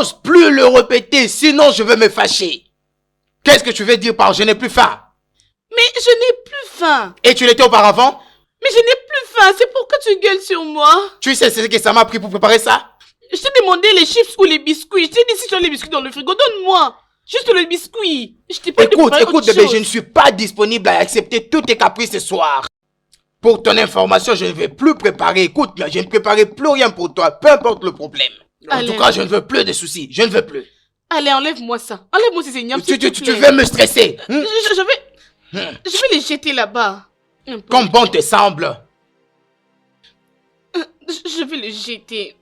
n'oses plus le répéter, sinon je vais me fâcher. Qu'est-ce que tu veux dire par je n'ai plus faim? Mais je n'ai plus faim. Et tu l'étais auparavant? Mais je n'ai plus faim, c'est pourquoi tu gueules sur moi. Tu sais ce que ça m'a pris pour préparer ça? Je t'ai demandé les chips ou les biscuits. Je t'ai dit si tu as les biscuits dans le frigo, donne-moi. Juste le biscuit. Je t'ai pas Écoute, préparé autre bébé, chose. je ne suis pas disponible à accepter tous tes caprices ce soir. Pour ton information, je ne vais plus préparer. Écoute, je ne préparerai plus rien pour toi, peu importe le problème. En Allez. tout cas, je ne veux plus de soucis. Je ne veux plus. Allez, enlève-moi ça. Enlève-moi ces ignames, Tu s'il te plaît. veux me stresser. Je vais les jeter là-bas. Comme bon te semble. Je vais les jeter.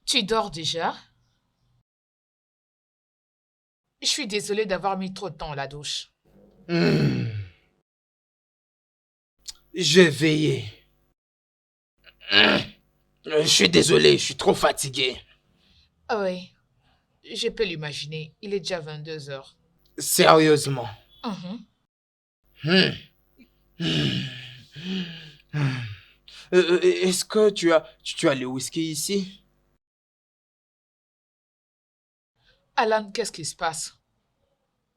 Tu dors déjà? Je suis désolée d'avoir mis trop de temps à la douche. J'ai veillé. Je suis désolé, je suis trop fatigué. Ah oui, je peux l'imaginer. Il est déjà 22 heures. Sérieusement. Mhm. Est-ce que tu as le whisky ici? Alan, qu'est-ce qui se passe?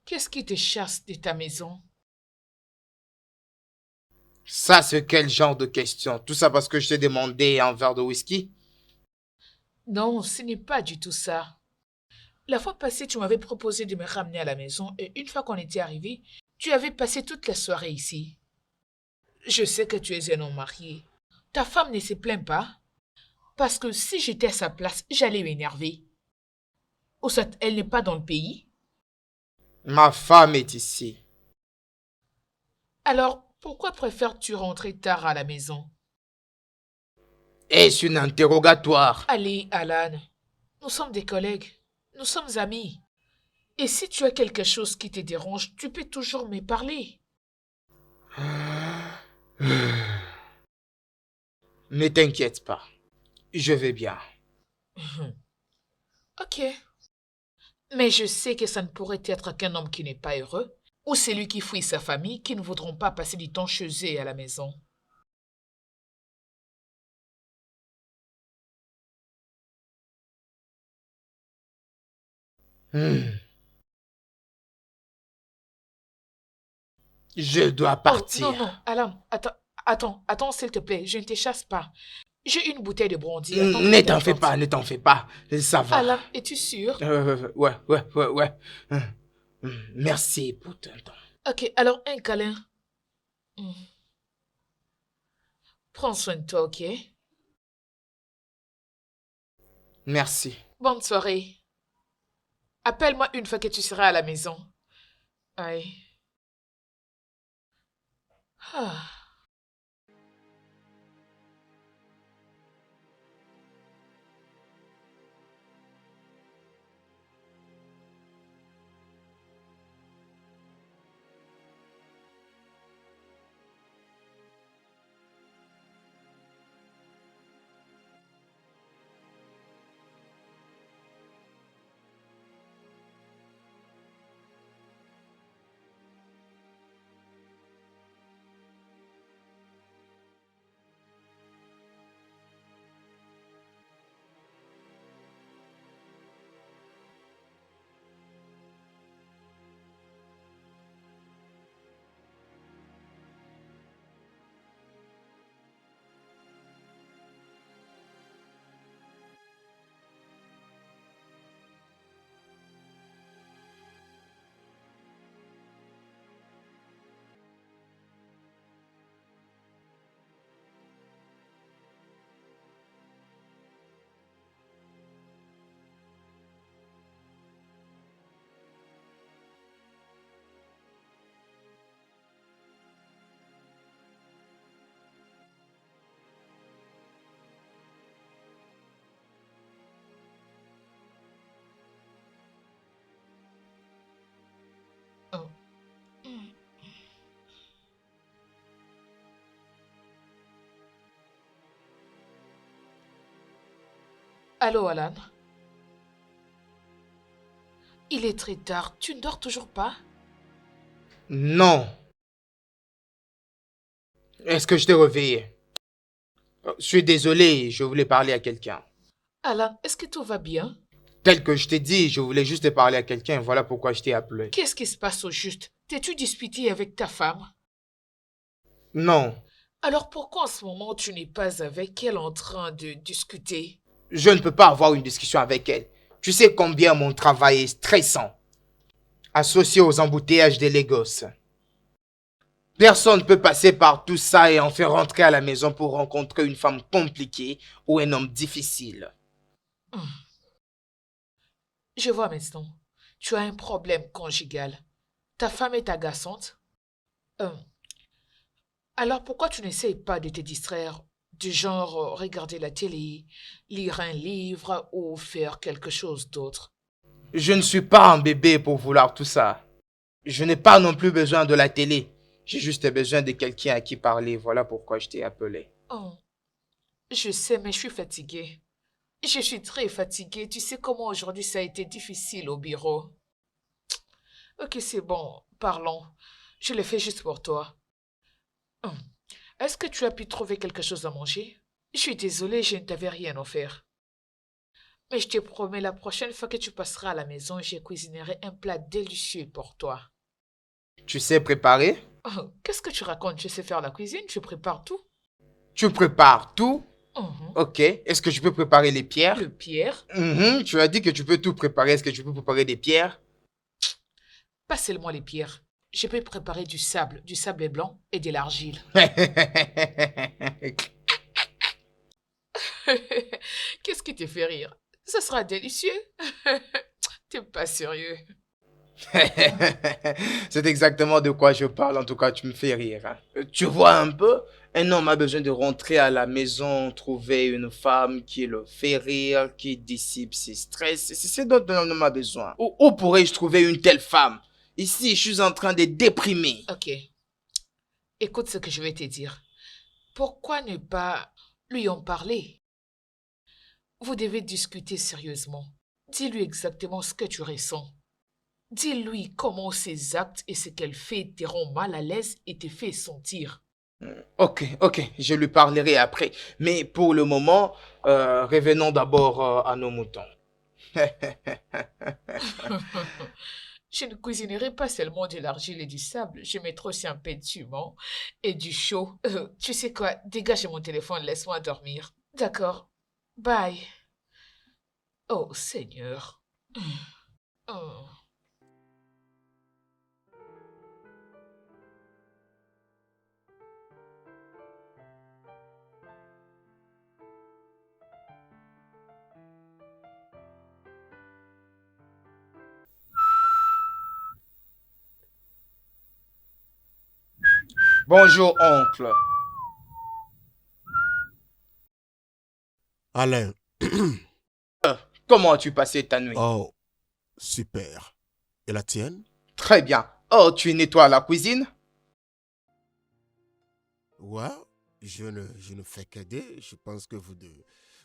Qu'est-ce qui te chasse de ta maison? Ça, c'est quel genre de question? Tout ça parce que je t'ai demandé un verre de whisky? Non, ce n'est pas du tout ça. La fois passée, tu m'avais proposé de me ramener à la maison et une fois qu'on était arrivé, tu avais passé toute la soirée ici. Je sais que tu es un homme marié. Ta femme ne se plaint pas? Parce que si j'étais à sa place, j'allais m'énerver. Ou soit elle n'est pas dans le pays? Ma femme est ici. Alors, pourquoi préfères-tu rentrer tard à la maison? Est-ce une interrogatoire? Allez, Alan, nous sommes des collègues. Nous sommes amis. Et si tu as quelque chose qui te dérange, tu peux toujours me parler. Ne t'inquiète pas. Je vais bien. Ok. Mais je sais que ça ne pourrait être qu'un homme qui n'est pas heureux, ou celui qui fuit sa famille, qui ne voudront pas passer du temps chez eux et à la maison. Je dois Oh, non, partir. non, Alan, attends, s'il te plaît, je ne te chasse pas. J'ai une bouteille de brandy, attends que je Ne te t'en fais l'apporte. pas, ne t'en fais pas. Ça va. Alan, es-tu sûr? Ouais. Merci pour ton temps. Ok, alors un câlin. Hmm. Prends soin de toi, ok? Merci. Bonne soirée. Appelle-moi une fois que tu seras à la maison. Aïe. Ah. Allô, Alan? Il est très tard. Tu ne dors toujours pas? Non. Est-ce que je t'ai réveillé? Je suis désolé, je voulais parler à quelqu'un. Alan, est-ce que tout va bien? Tel que je t'ai dit, je voulais juste te parler à quelqu'un, voilà pourquoi je t'ai appelé. Qu'est-ce qui se passe au juste? T'es-tu disputé avec ta femme? Non, Alors pourquoi en ce moment tu n'es pas avec elle en train de discuter? je ne peux pas avoir une discussion avec elle. Tu sais combien mon travail est stressant, associé aux embouteillages des Lagos. Personne ne peut passer par tout ça et en faire rentrer à la maison pour rencontrer une femme compliquée ou un homme difficile. Hum, Je vois maintenant. Tu as un problème conjugal. Ta femme est agaçante. Hum, Alors pourquoi tu n'essayes pas de te distraire? Du genre regarder la télé, lire un livre ou faire quelque chose d'autre. Je ne suis pas un bébé pour vouloir tout ça. Je n'ai pas non plus besoin de la télé. J'ai juste besoin de quelqu'un à qui parler. Voilà pourquoi je t'ai appelé. Oh, je sais, mais je suis fatiguée. Je suis très fatiguée. Tu sais comment aujourd'hui ça a été difficile au bureau. Ok, c'est bon, parlons. Je le fais juste pour toi. Hum, Est-ce que tu as pu trouver quelque chose à manger? Je suis désolée, je ne t'avais rien offert. Mais je te promets, la prochaine fois que tu passeras à la maison, je cuisinerai un plat délicieux pour toi. Tu sais préparer? Oh, qu'est-ce que tu racontes? Je sais faire la cuisine, je prépare tout. Tu prépares tout? Mhm. Ok. Est-ce que je peux préparer les pierres? Le pierre, Tu as dit que tu peux tout préparer. Est-ce que tu peux préparer des pierres? pas seulement les pierres. Je peux préparer du sable blanc et de l'argile. Qu'est-ce qui te fait rire? Ce sera délicieux. T'es pas sérieux. C'est exactement de quoi je parle. En tout cas, tu me fais rire, hein. Tu vois un peu? Un homme a besoin de rentrer à la maison, trouver une femme qui le fait rire, qui dissipe ses stress. C'est ce dont un homme a besoin. Où pourrais-je trouver une telle femme? Ici, je suis en train de déprimer. Ok, écoute ce que je vais te dire. Pourquoi ne pas lui en parler? Vous devez discuter sérieusement. Dis-lui exactement ce que tu ressens. Dis-lui comment ses actes et ce qu'elle fait te rend mal à l'aise et te fait sentir. Ok, ok, je lui parlerai après. Mais pour le moment, revenons d'abord à nos moutons. Je ne cuisinerai pas seulement de l'argile et du sable, je mettrai aussi un peu de piment et du chaud. Tu sais quoi, dégage mon téléphone, laisse-moi dormir. D'accord, bye. Oh Seigneur. Oh. Bonjour, oncle. Alain, Comment as-tu passé ta nuit? oh, super. Et la tienne? Très bien. Oh, tu nettoies la cuisine? Ouais, je ne fais qu'aider. Je pense que vous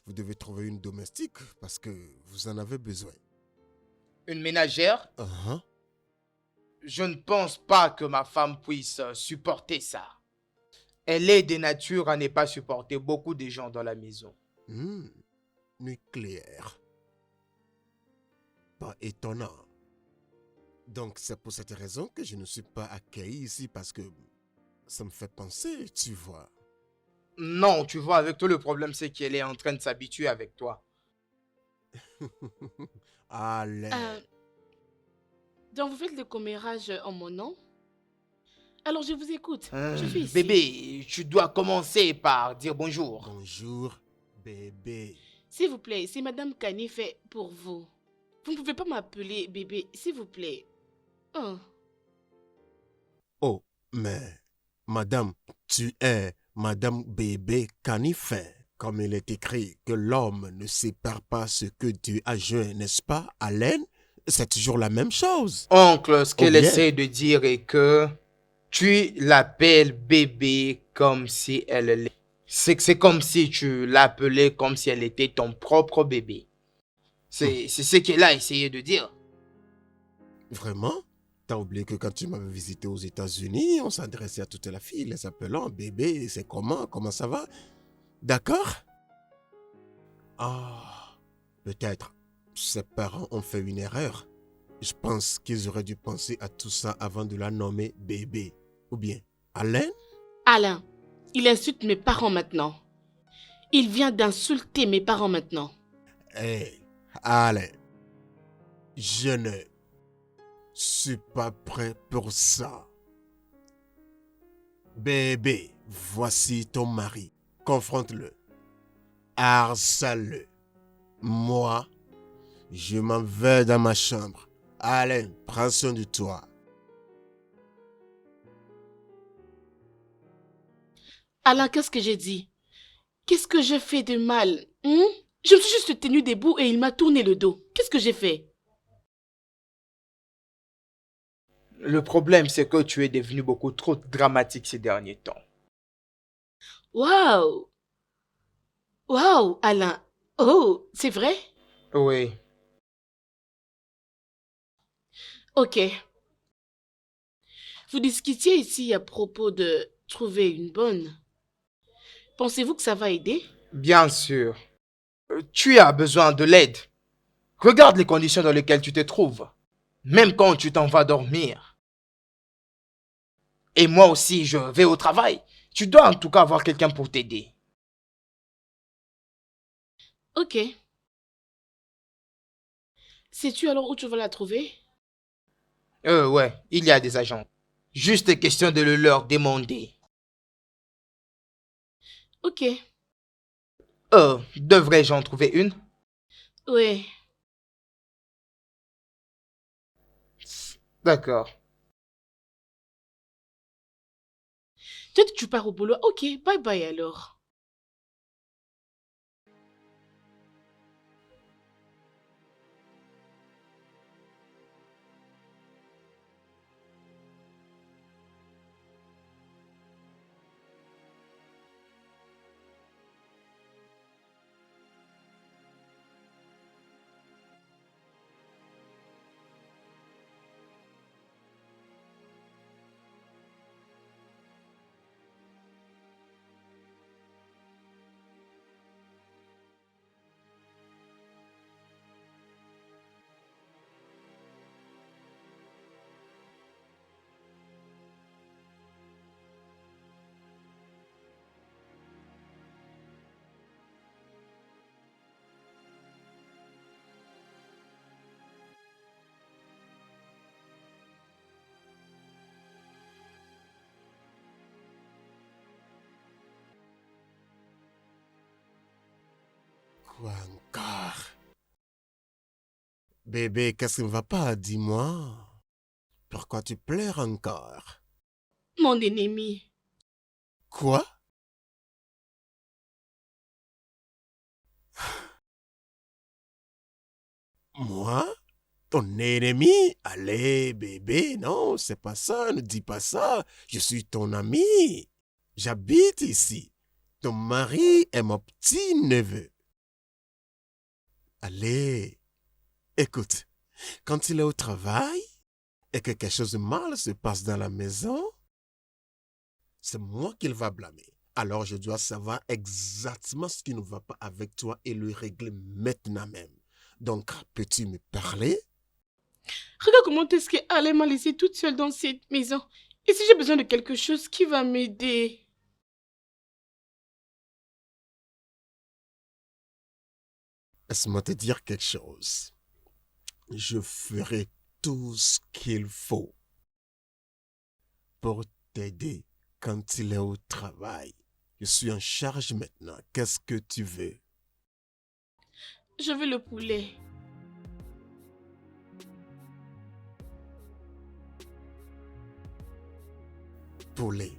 devez trouver une domestique parce que vous en avez besoin. Une ménagère? Uh-huh. Je ne pense pas que ma femme puisse supporter ça. Elle est de nature à ne pas supporter beaucoup de gens dans la maison. Hmm, nucléaire. Pas étonnant. Donc c'est pour cette raison que je ne suis pas accueilli ici parce que ça me fait penser, tu vois. Non, tu vois, avec tout le problème, c'est qu'elle est en train de s'habituer avec toi. Alain. Euh, donc vous faites le commérage en mon nom? Alors je vous écoute. Je suis ici. Bébé, tu dois commencer par dire bonjour. Bonjour, bébé. S'il vous plaît, c'est Madame Kani fait pour vous. Vous ne pouvez pas m'appeler bébé, s'il vous plaît. Oh. Oh, mais madame, tu es Madame Bébé Canifin. Comme il est écrit que l'homme ne sépare pas ce que Dieu a joint, n'est-ce pas, Alain? C'est toujours la même chose. Oncle, ce qu'elle Oh bien. essaie de dire est que tu l'appelles bébé comme si elle l'est. C'est comme si tu l'appelais comme si elle était ton propre bébé. C'est ce qu'elle a essayé de dire. Vraiment? T'as oublié que quand tu m'avais visité aux États-Unis, on s'adressait à toutes les filles, les appelant bébé, c'est comment ça va? D'accord? Ah, peut-être ses parents ont fait une erreur. Je pense qu'ils auraient dû penser à tout ça avant de la nommer bébé. Ou bien, Alain? Alain, il insulte mes parents maintenant. Il vient d'insulter mes parents maintenant. Hé, Alain, je ne suis pas prêt pour ça. Bébé, voici ton mari. Confronte-le. Harcèle-le. Moi, je m'en vais dans ma chambre. Alain, prends soin de toi. Alain, qu'est-ce que j'ai dit? Qu'est-ce que j'ai fait de mal? Je me suis juste tenue debout et il m'a tourné le dos. Qu'est-ce que j'ai fait? Le problème, c'est que tu es devenu beaucoup trop dramatique ces derniers temps. Waouh! Waouh, Alain! Oh, c'est vrai? Oui. Ok. Vous discutiez ici à propos de trouver une bonne. Pensez-vous que ça va aider? Bien sûr. Tu as besoin de l'aide. Regarde les conditions dans lesquelles tu te trouves. Même quand tu t'en vas dormir. Et moi aussi, je vais au travail. Tu dois en tout cas avoir quelqu'un pour t'aider. Ok. Sais-tu alors où tu vas la trouver? Ouais, il y a des agents. Juste question de le leur demander. Ok. Devrais-je en trouver une? Ouais. D'accord. Toi, tu pars au boulot. Ok, bye bye alors. Quoi encore? Bébé, qu'est-ce qui ne va pas? Dis-moi. Pourquoi tu pleures encore? Mon ennemi. Quoi? Moi? Ton ennemi? Allez, bébé, non, c'est pas ça, ne dis pas ça. Je suis ton ami. J'habite ici. Ton mari est mon petit-neveu. Allez, écoute, quand il est au travail et que quelque chose de mal se passe dans la maison, c'est moi qu'il va blâmer. Alors je dois savoir exactement ce qui ne va pas avec toi et le régler maintenant même. Donc, peux-tu me parler? Regarde comment est-ce qu'Alain m'a laissée toute seule dans cette maison. Et si j'ai besoin de quelque chose, qui va m'aider? Laisse-moi te dire quelque chose. Je ferai tout ce qu'il faut pour t'aider quand il est au travail. Je suis en charge maintenant. Qu'est-ce que tu veux? Je veux le poulet. Poulet.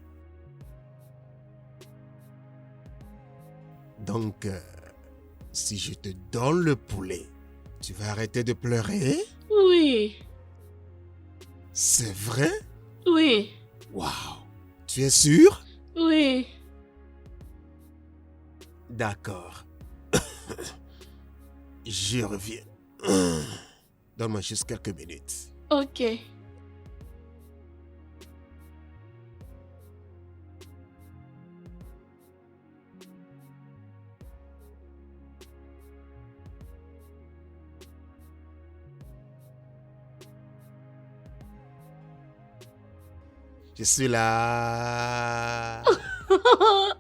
Donc, si je te donne le poulet, tu vas arrêter de pleurer? Oui. C'est vrai? Oui. Waouh! Tu es sûr? Oui. D'accord. Je reviens. Donne-moi juste quelques minutes. Ok. Je suis là.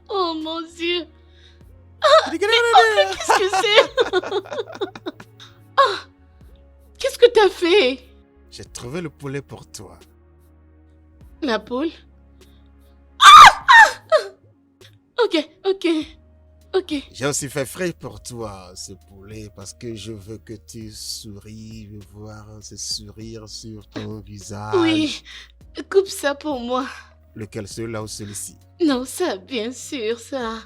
Oh mon Dieu. Qu'est-ce que c'est? Ah, qu'est-ce que t'as fait? J'ai trouvé le poulet pour toi. La poule? Ok, ok, ok. J'ai aussi fait frais pour toi, ce poulet, parce que je veux que tu souris, je veux voir ce sourire sur ton visage. Oui, coupe ça pour moi. Lequel, celui-là ou celui-ci? Non, ça, bien sûr, ça.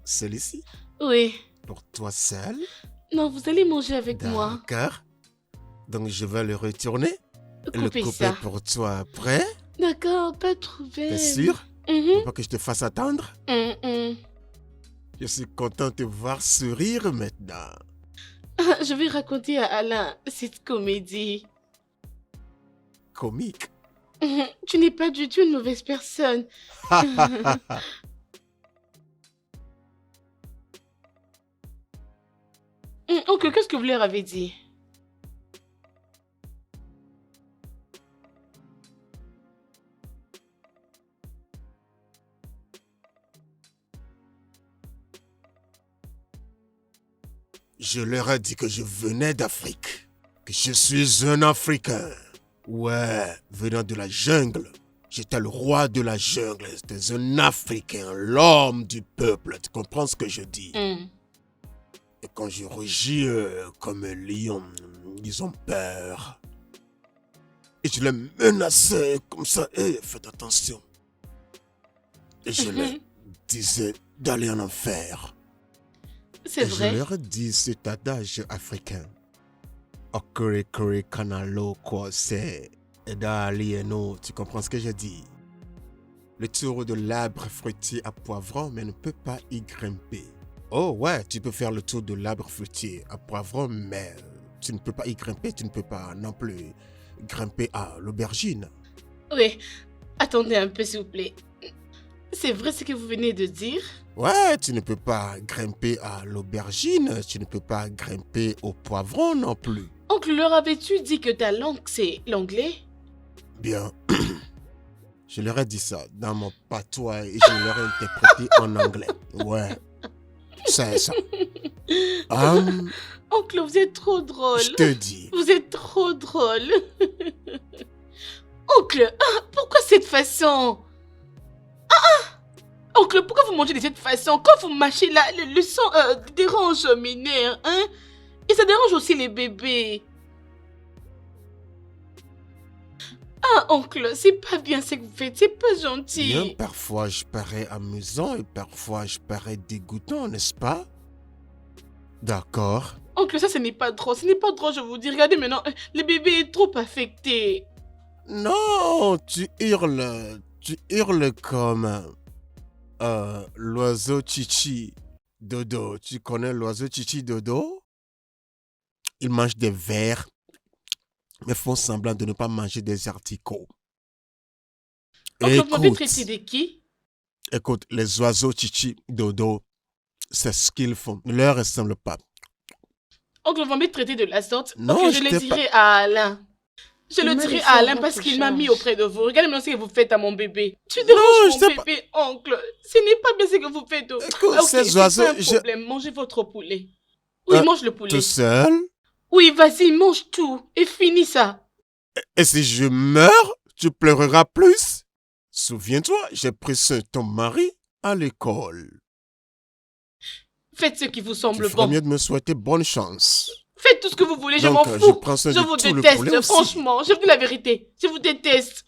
Celui-ci? Oui. Pour toi seul? Non, vous allez manger avec moi. D'accord. Donc je vais le retourner et le Coupez couper ça. pour toi après. D'accord, pas de problème. T'es sûr? Mhm, Faut pas que je te fasse attendre? mhm. Je suis content de te voir sourire maintenant. Ah, je vais raconter à Alain cette comédie. Comique. Tu n'es pas du tout une mauvaise personne. Oncle, qu'est-ce que vous leur avez dit? Je leur ai dit que je venais d'Afrique. Que je suis un Africain. Ouais, venant de la jungle. J'étais le roi de la jungle. J'étais un Africain, l'homme du peuple. Tu comprends ce que je dis? Et quand je rugis comme un lion, ils ont peur. Et je les menaçais comme ça. Faites attention. Et je leur disais d'aller en enfer. C'est Et vrai. je leur dis cet adage africain. Okere kore kanalo kwase. Eda alieno. Tu comprends ce que je dis? Le tour de l'arbre fruitier à poivron, mais ne peut pas y grimper. Oh ouais, tu peux faire le tour de l'arbre fruitier à poivron, mais tu ne peux pas y grimper. Tu ne peux pas non plus grimper à l'aubergine. Oui. Attendez un peu, s'il vous plaît. C'est vrai ce que vous venez de dire? Ouais, tu ne peux pas grimper à l'aubergine. Tu ne peux pas grimper au poivron non plus. Oncle, leur avais-tu dit que ta langue, c'est l'anglais? Bien, je leur ai dit ça dans mon patois et je leur ai interprété en anglais. Ouais, c'est ça. Oncle, vous êtes trop drôle. Je te dis. Vous êtes trop drôle. Oncle, pourquoi cette façon? Oncle, pourquoi vous mangez de cette façon? Quand vous mâchez là, le sang dérange mes nerfs, hein? Et ça dérange aussi les bébés. Ah, oncle, c'est pas bien ce que vous faites, c'est pas gentil. Bien, parfois je parais amusant et parfois je parais dégoûtant, n'est-ce pas? D'accord. Oncle, ça ce n'est pas drôle, je vous dis. Regardez maintenant, le bébé est trop affecté. Non, tu hurles comme l'oiseau Chichi Dodo. Tu connais l'oiseau Chichi Dodo? Il mange des vers, mais font semblant de ne pas manger des artichauts. Oncle, vous m'avez traité de qui? Écoute, les oiseaux Chichi Dodo, c'est ce qu'ils font. Ne leur ressemble pas. Oncle, vous m'avez traité de la sorte. Non, ok, je le dirai à Alain. Je le dirai à Alain parce qu'il m'a mis auprès de vous. Regardez maintenant ce que vous faites à mon bébé. Tu déranges mon bébé, oncle. Ce n'est pas bien ce que vous faites. Écoute, ces oiseaux... Pas un problème. Mangez votre poulet. Oui, mange le poulet. Tout seul? Oui, vas-y, mange tout. Et finis ça. Et si je meurs, tu pleureras plus? Souviens-toi, j'ai pris ton mari à l'école. Faites ce qui vous semble Tu ferais bon. mieux de me souhaiter bonne chance. Faites tout ce que vous voulez, je Donc, m'en je fous. prends soin Je de vous tout le déteste, poulet aussi. franchement. Je vous dis la vérité. Je vous déteste.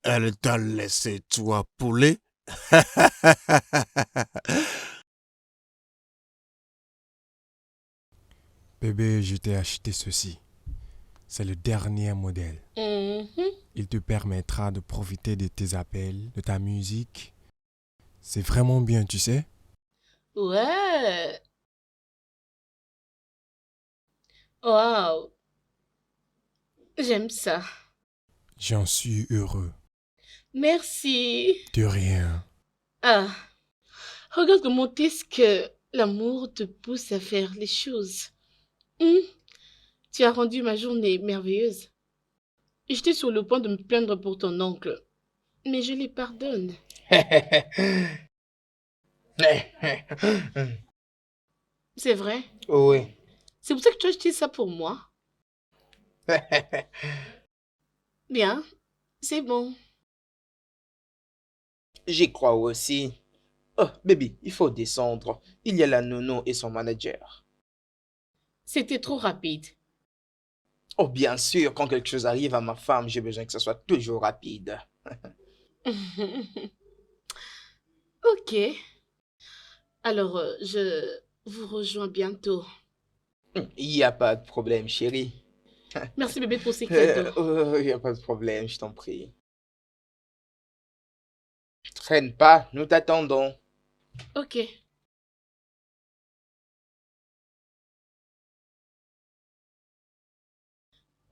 Elle t'a laissé, toi, poulet? Bébé, je t'ai acheté ceci. C'est le dernier modèle. Il te permettra de profiter de tes appels, de ta musique, C'est vraiment bien, tu sais. Ouais. Waouh. J'aime ça. J'en suis heureux. Merci. De rien. Ah, regarde comment est-ce que l'amour te pousse à faire les choses. Hmm, Tu as rendu ma journée merveilleuse. J'étais sur le point de me plaindre pour ton oncle, mais je les pardonne. C'est vrai. Oui. C'est pour ça que tu as acheté ça pour moi. Bien, c'est bon. J'y crois aussi. Oh, baby, il faut descendre. Il y a la nounou et son manager. C'était trop rapide. Oh, bien sûr, quand quelque chose arrive à ma femme, j'ai besoin que ce soit toujours rapide. Ok. Alors, je vous rejoins bientôt. Il n'y a pas de problème, chérie. Merci bébé pour ces cadeaux. Il n'y a pas de problème, je t'en prie. Traîne pas, nous t'attendons. Ok.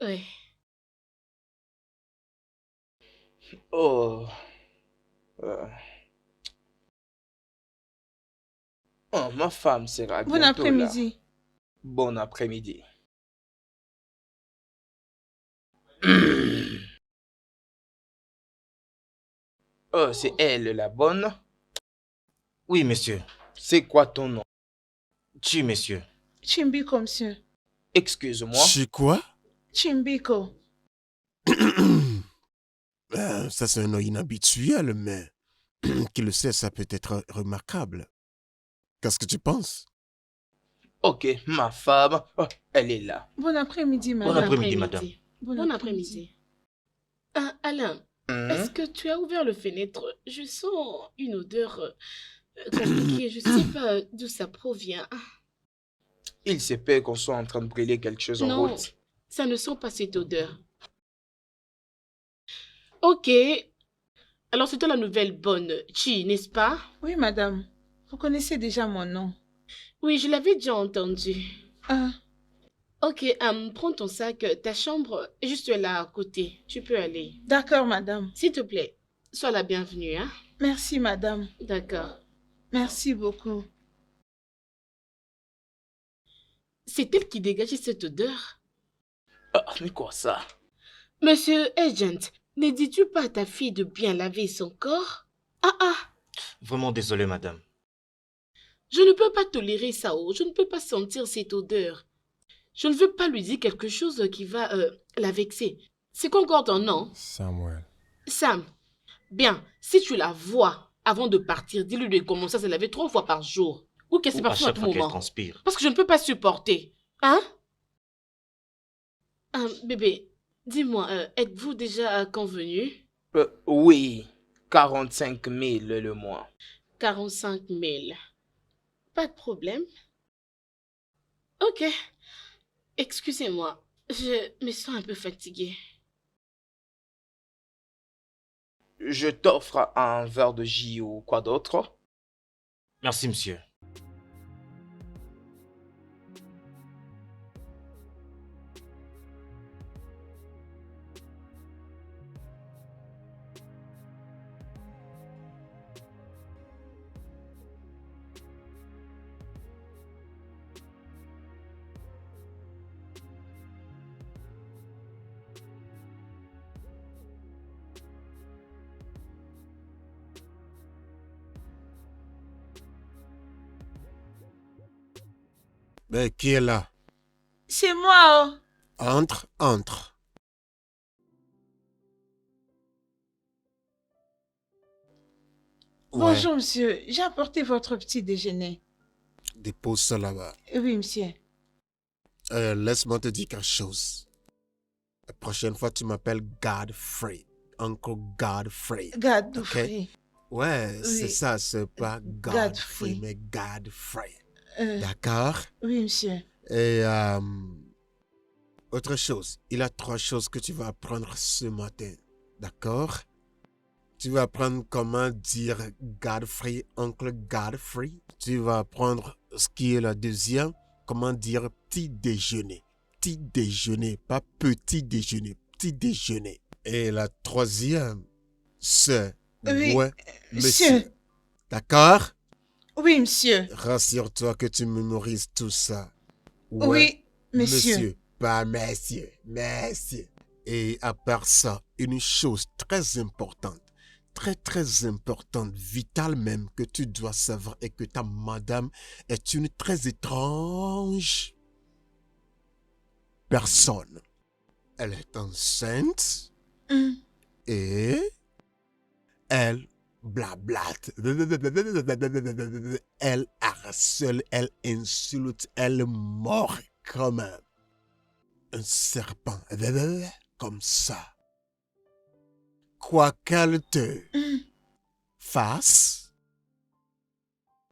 Ouais. Oh. euh. Oh, ma femme sera Bon bientôt là. après-midi. Bon après-midi. Oh, c'est elle la bonne. Oui, monsieur. C'est quoi ton nom? Tu, monsieur. Chimbiko, monsieur. Excuse-moi. Chez quoi? Chimbiko. Ça, c'est un nom inhabituel, mais qui le sait, ça peut être remarquable. Qu'est-ce que tu penses? Ok, ma femme. Oh, elle est là. Bon après-midi, Bon madame. après-midi, madame. Bon après-midi. Ah, Alain, est-ce que tu as ouvert le fenêtre? Je sens une odeur compliquée. Je sais pas d'où ça provient. Il se peut qu'on soit en train de brûler quelque chose en Non, route. ça ne sent pas cette odeur. Ok. Alors c'est toi la nouvelle bonne Chi, n'est-ce pas? Oui, madame. Vous connaissez déjà mon nom. Oui, je l'avais déjà entendu. Ah, Ok, prends ton sac. Ta chambre est juste là à côté. Tu peux aller. d'accord, madame. S'il te plaît, sois la bienvenue, hein? Merci, madame. D'accord. Merci beaucoup. C'est elle qui dégageait cette odeur. Ah, mais quoi ça? Monsieur Agent, ne dis-tu pas à ta fille de bien laver son corps? Ah, Vraiment désolé, madame. je ne peux pas tolérer ça, oh. Je ne peux pas sentir cette odeur. Je ne veux pas lui dire quelque chose qui va la vexer. C'est quoi encore ton nom? Samuel. Sam. Bien, si tu la vois avant de partir, dis-lui de commencer à se laver 3 fois par jour. Ou qu'elle se Ou à partout à chaque tout fois qu'elle moment. transpire. Parce que je ne peux pas supporter. Hein? Bébé, dis-moi, êtes-vous déjà convenu? Oui, 45 000 le mois. 45 000. Pas de problème. Ok. Excusez-moi, je me sens un peu fatiguée. Je t'offre un verre de jus ou quoi d'autre? Merci, monsieur. Mais qui est là? C'est moi, oh. Entre, entre. Ouais, Bonjour, monsieur. J'ai apporté votre petit déjeuner. dépose ça là-bas. Oui, monsieur. Laisse-moi te dire quelque chose. La prochaine fois, tu m'appelles Godfrey. Uncle Godfrey. Godfrey. Ouais, c'est Oui. ça, c'est pas Godfrey. Godfrey, mais Godfrey. Euh, D'accord? oui, monsieur. Et autre chose, il y a 3 choses que tu vas apprendre ce matin. D'accord? Tu vas apprendre comment dire Godfrey, oncle Godfrey. Tu vas apprendre ce qui est la deuxième, comment dire petit déjeuner. Petit déjeuner, pas petit déjeuner, petit déjeuner. Et la troisième, c'est Oui, ouais, monsieur. monsieur. D'accord? Oui, monsieur. Rassure-toi que tu mémorises tout ça. Ouais, Oui, monsieur. pas monsieur, monsieur. Et à part ça, une chose très importante, très importante, vitale même, que tu dois savoir est que ta madame est une très étrange personne. Elle est enceinte Hum. et elle blablate. Elle harcèle, elle insulte, elle mord comme un serpent. Comme ça. Quoi qu'elle te Hum. fasse,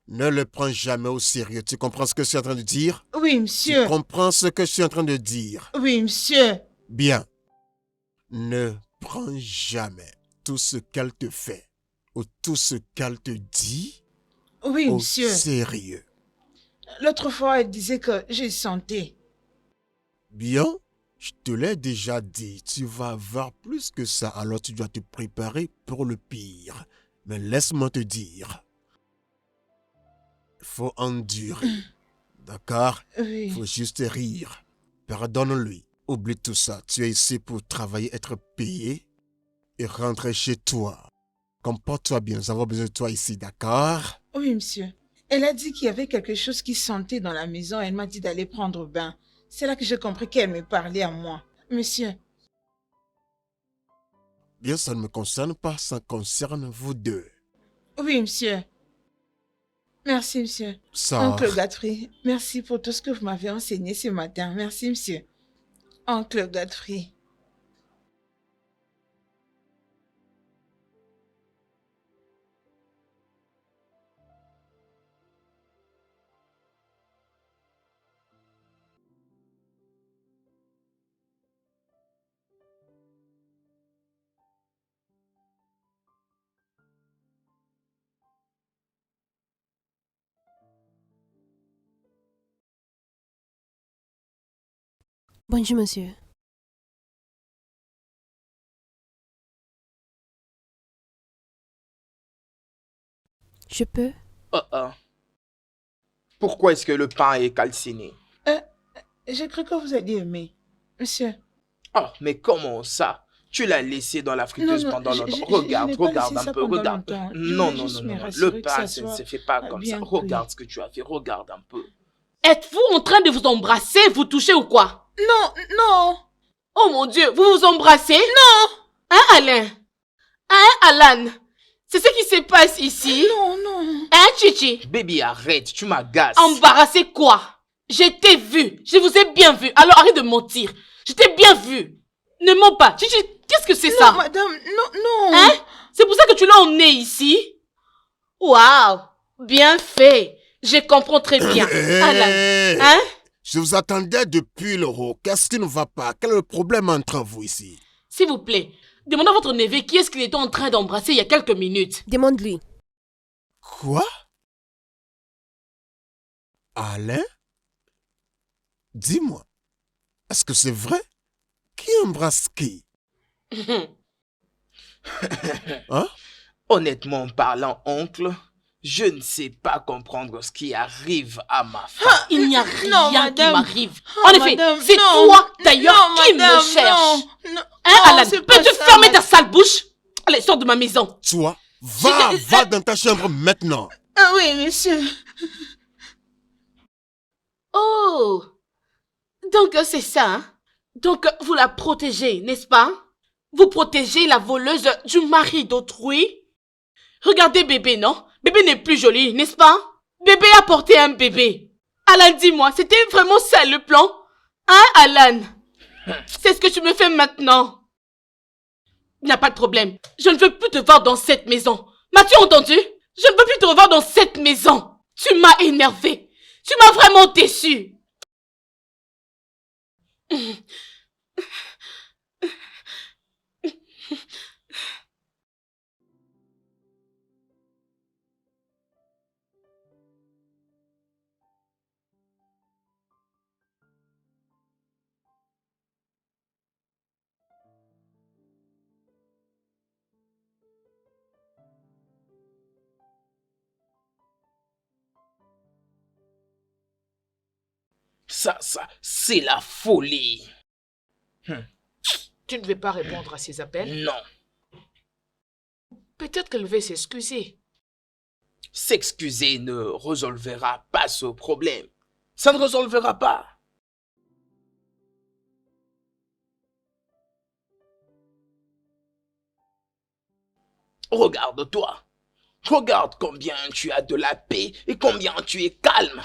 ne le prends jamais au sérieux. Tu comprends ce que je suis en train de dire? Oui, Tu monsieur. comprends ce que je suis en train de dire? Oui, monsieur. Bien. Ne prends jamais tout ce qu'elle te fait ou tout ce qu'elle te dit Oui, au monsieur. sérieux. L'autre fois, elle disait que j'ai santé. Bien, je te l'ai déjà dit, tu vas avoir plus que ça, alors tu dois te préparer pour le pire. Mais laisse-moi te dire, il faut endurer, d'accord? Il faut Oui. juste rire. Pardonne-lui. Oublie tout ça. Tu es ici pour travailler, être payé et rentrer chez toi. Comporte-toi bien, nous avons besoin de toi ici, d'accord? Oui, monsieur. Elle a dit qu'il y avait quelque chose qui sentait dans la maison. Elle m'a dit d'aller prendre bain. C'est là que j'ai compris qu'elle me parlait à moi. Monsieur. Bien, ça ne me concerne pas, ça concerne vous deux. Oui, monsieur. Merci, monsieur. Sors. Oncle Godfrey, merci pour tout ce que vous m'avez enseigné ce matin. Merci, monsieur. Oncle Godfrey. Bonjour, monsieur. Je peux? Pourquoi est-ce que le pain est calciné? J'ai cru que vous alliez aimer. Monsieur. Oh, mais comment ça? Tu l'as laissé dans la friteuse Non, pendant je longtemps. je Regarde, n'ai pas regarde laissé un ça peu, pendant regarde. longtemps. Je Non, voulais non, juste non, me non, non. rassurer Le que ça pain, ça ne soit se fait pas comme ça. bien Regarde cuit. ce que tu as fait, regarde un peu. Êtes-vous en train de vous embrasser, vous toucher ou quoi? Non, non. Oh mon Dieu, vous vous embrassez? Non! Hein, Alain? Hein, Alan? C'est ce qui se passe ici? Non, non. Hein, Chichi? Baby, arrête, tu m'agaces. Embarrassé quoi? Je t'ai vu, je vous ai bien vu, alors arrête de mentir. Je t'ai bien vu. Ne mens pas. Chichi, qu'est-ce que c'est Non, ça? madame, non, non. Hein? C'est pour ça que tu l'as emmené ici? Waouh! Bien fait. Je comprends très bien. Alan, hein? Je vous attendais depuis le haut. Qu'est-ce qui ne va pas? Quel est le problème entre vous ici? S'il vous plaît, demandez à votre neveu qui est-ce qu'il était en train d'embrasser il y a quelques minutes. Demande-lui. Quoi? Alain? Dis-moi, est-ce que c'est vrai? Qui embrasse qui? Hein? Honnêtement parlant, oncle, je ne sais pas comprendre ce qui arrive à ma femme. Il n'y a Non, rien qui madame. m'arrive. Oh, En effet, madame, c'est non. toi d'ailleurs Non, qui madame, me cherche. non. Hein, Non, Alan? c'est pas Peux-tu ça, fermer ta madame. sale bouche? Allez, sors de ma maison. Toi, va dans ta chambre maintenant. Ah oui, monsieur. Oh! Donc c'est ça, hein? Donc vous la protégez, n'est-ce pas? Vous protégez la voleuse du mari d'autrui? Regardez bébé, non? Bébé n'est plus joli, n'est-ce pas? Bébé a porté un bébé. Alan, dis-moi, c'était vraiment ça le plan? Hein, Alan? C'est ce que tu me fais maintenant. Il n'y a pas de problème. Je ne veux plus te voir dans cette maison. M'as-tu entendu? Je ne veux plus te revoir dans cette maison. Tu m'as énervé. Tu m'as vraiment déçu. Ça, c'est la folie. Tu ne veux pas répondre à ses appels? Non. Peut-être qu'elle veut s'excuser. S'excuser ne résolvera pas ce problème. Ça ne résolvera pas. Regarde-toi. Regarde combien tu as de la paix et combien tu es calme.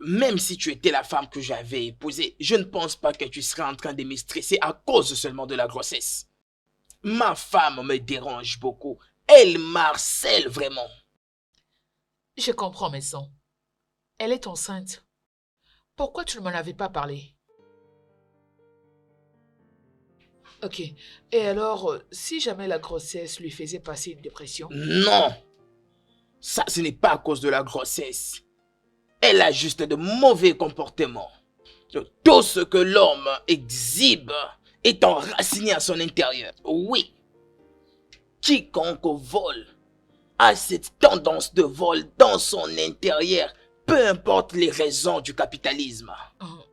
Même si tu étais la femme que j'avais épousée, je ne pense pas que tu serais en train de me stresser à cause seulement de la grossesse. Ma femme me dérange beaucoup. Elle m'harcèle vraiment. Je comprends, maison. Elle est enceinte. Pourquoi tu ne m'en avais pas parlé? Ok. Et alors, si jamais la grossesse lui faisait passer une dépression? Non. Ça, ce n'est pas à cause de la grossesse. Elle a juste de mauvais comportements. Tout ce que l'homme exhibe est enraciné à son intérieur. Oui. Quiconque vole a cette tendance de vol dans son intérieur, peu importe les raisons du capitalisme.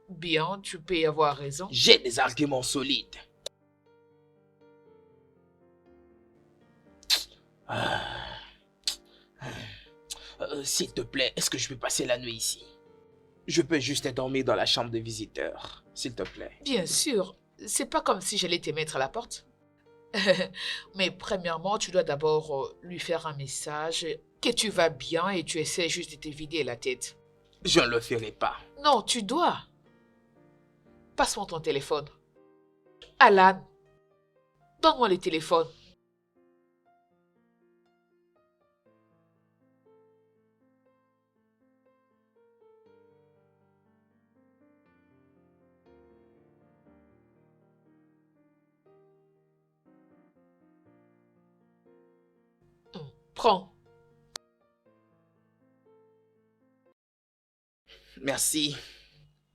Bien, tu peux y avoir raison. J'ai des arguments solides. S'il te plaît, est-ce que je peux passer la nuit ici? Je peux juste dormir dans la chambre des visiteurs, s'il te plaît. Bien sûr, c'est pas comme si j'allais te mettre à la porte. Mais premièrement, tu dois d'abord lui faire un message que tu vas bien et tu essaies juste de te vider la tête. Je ne le ferai pas. Non, tu dois. Passe-moi ton téléphone. Alan, donne-moi le téléphone. Prends. Merci.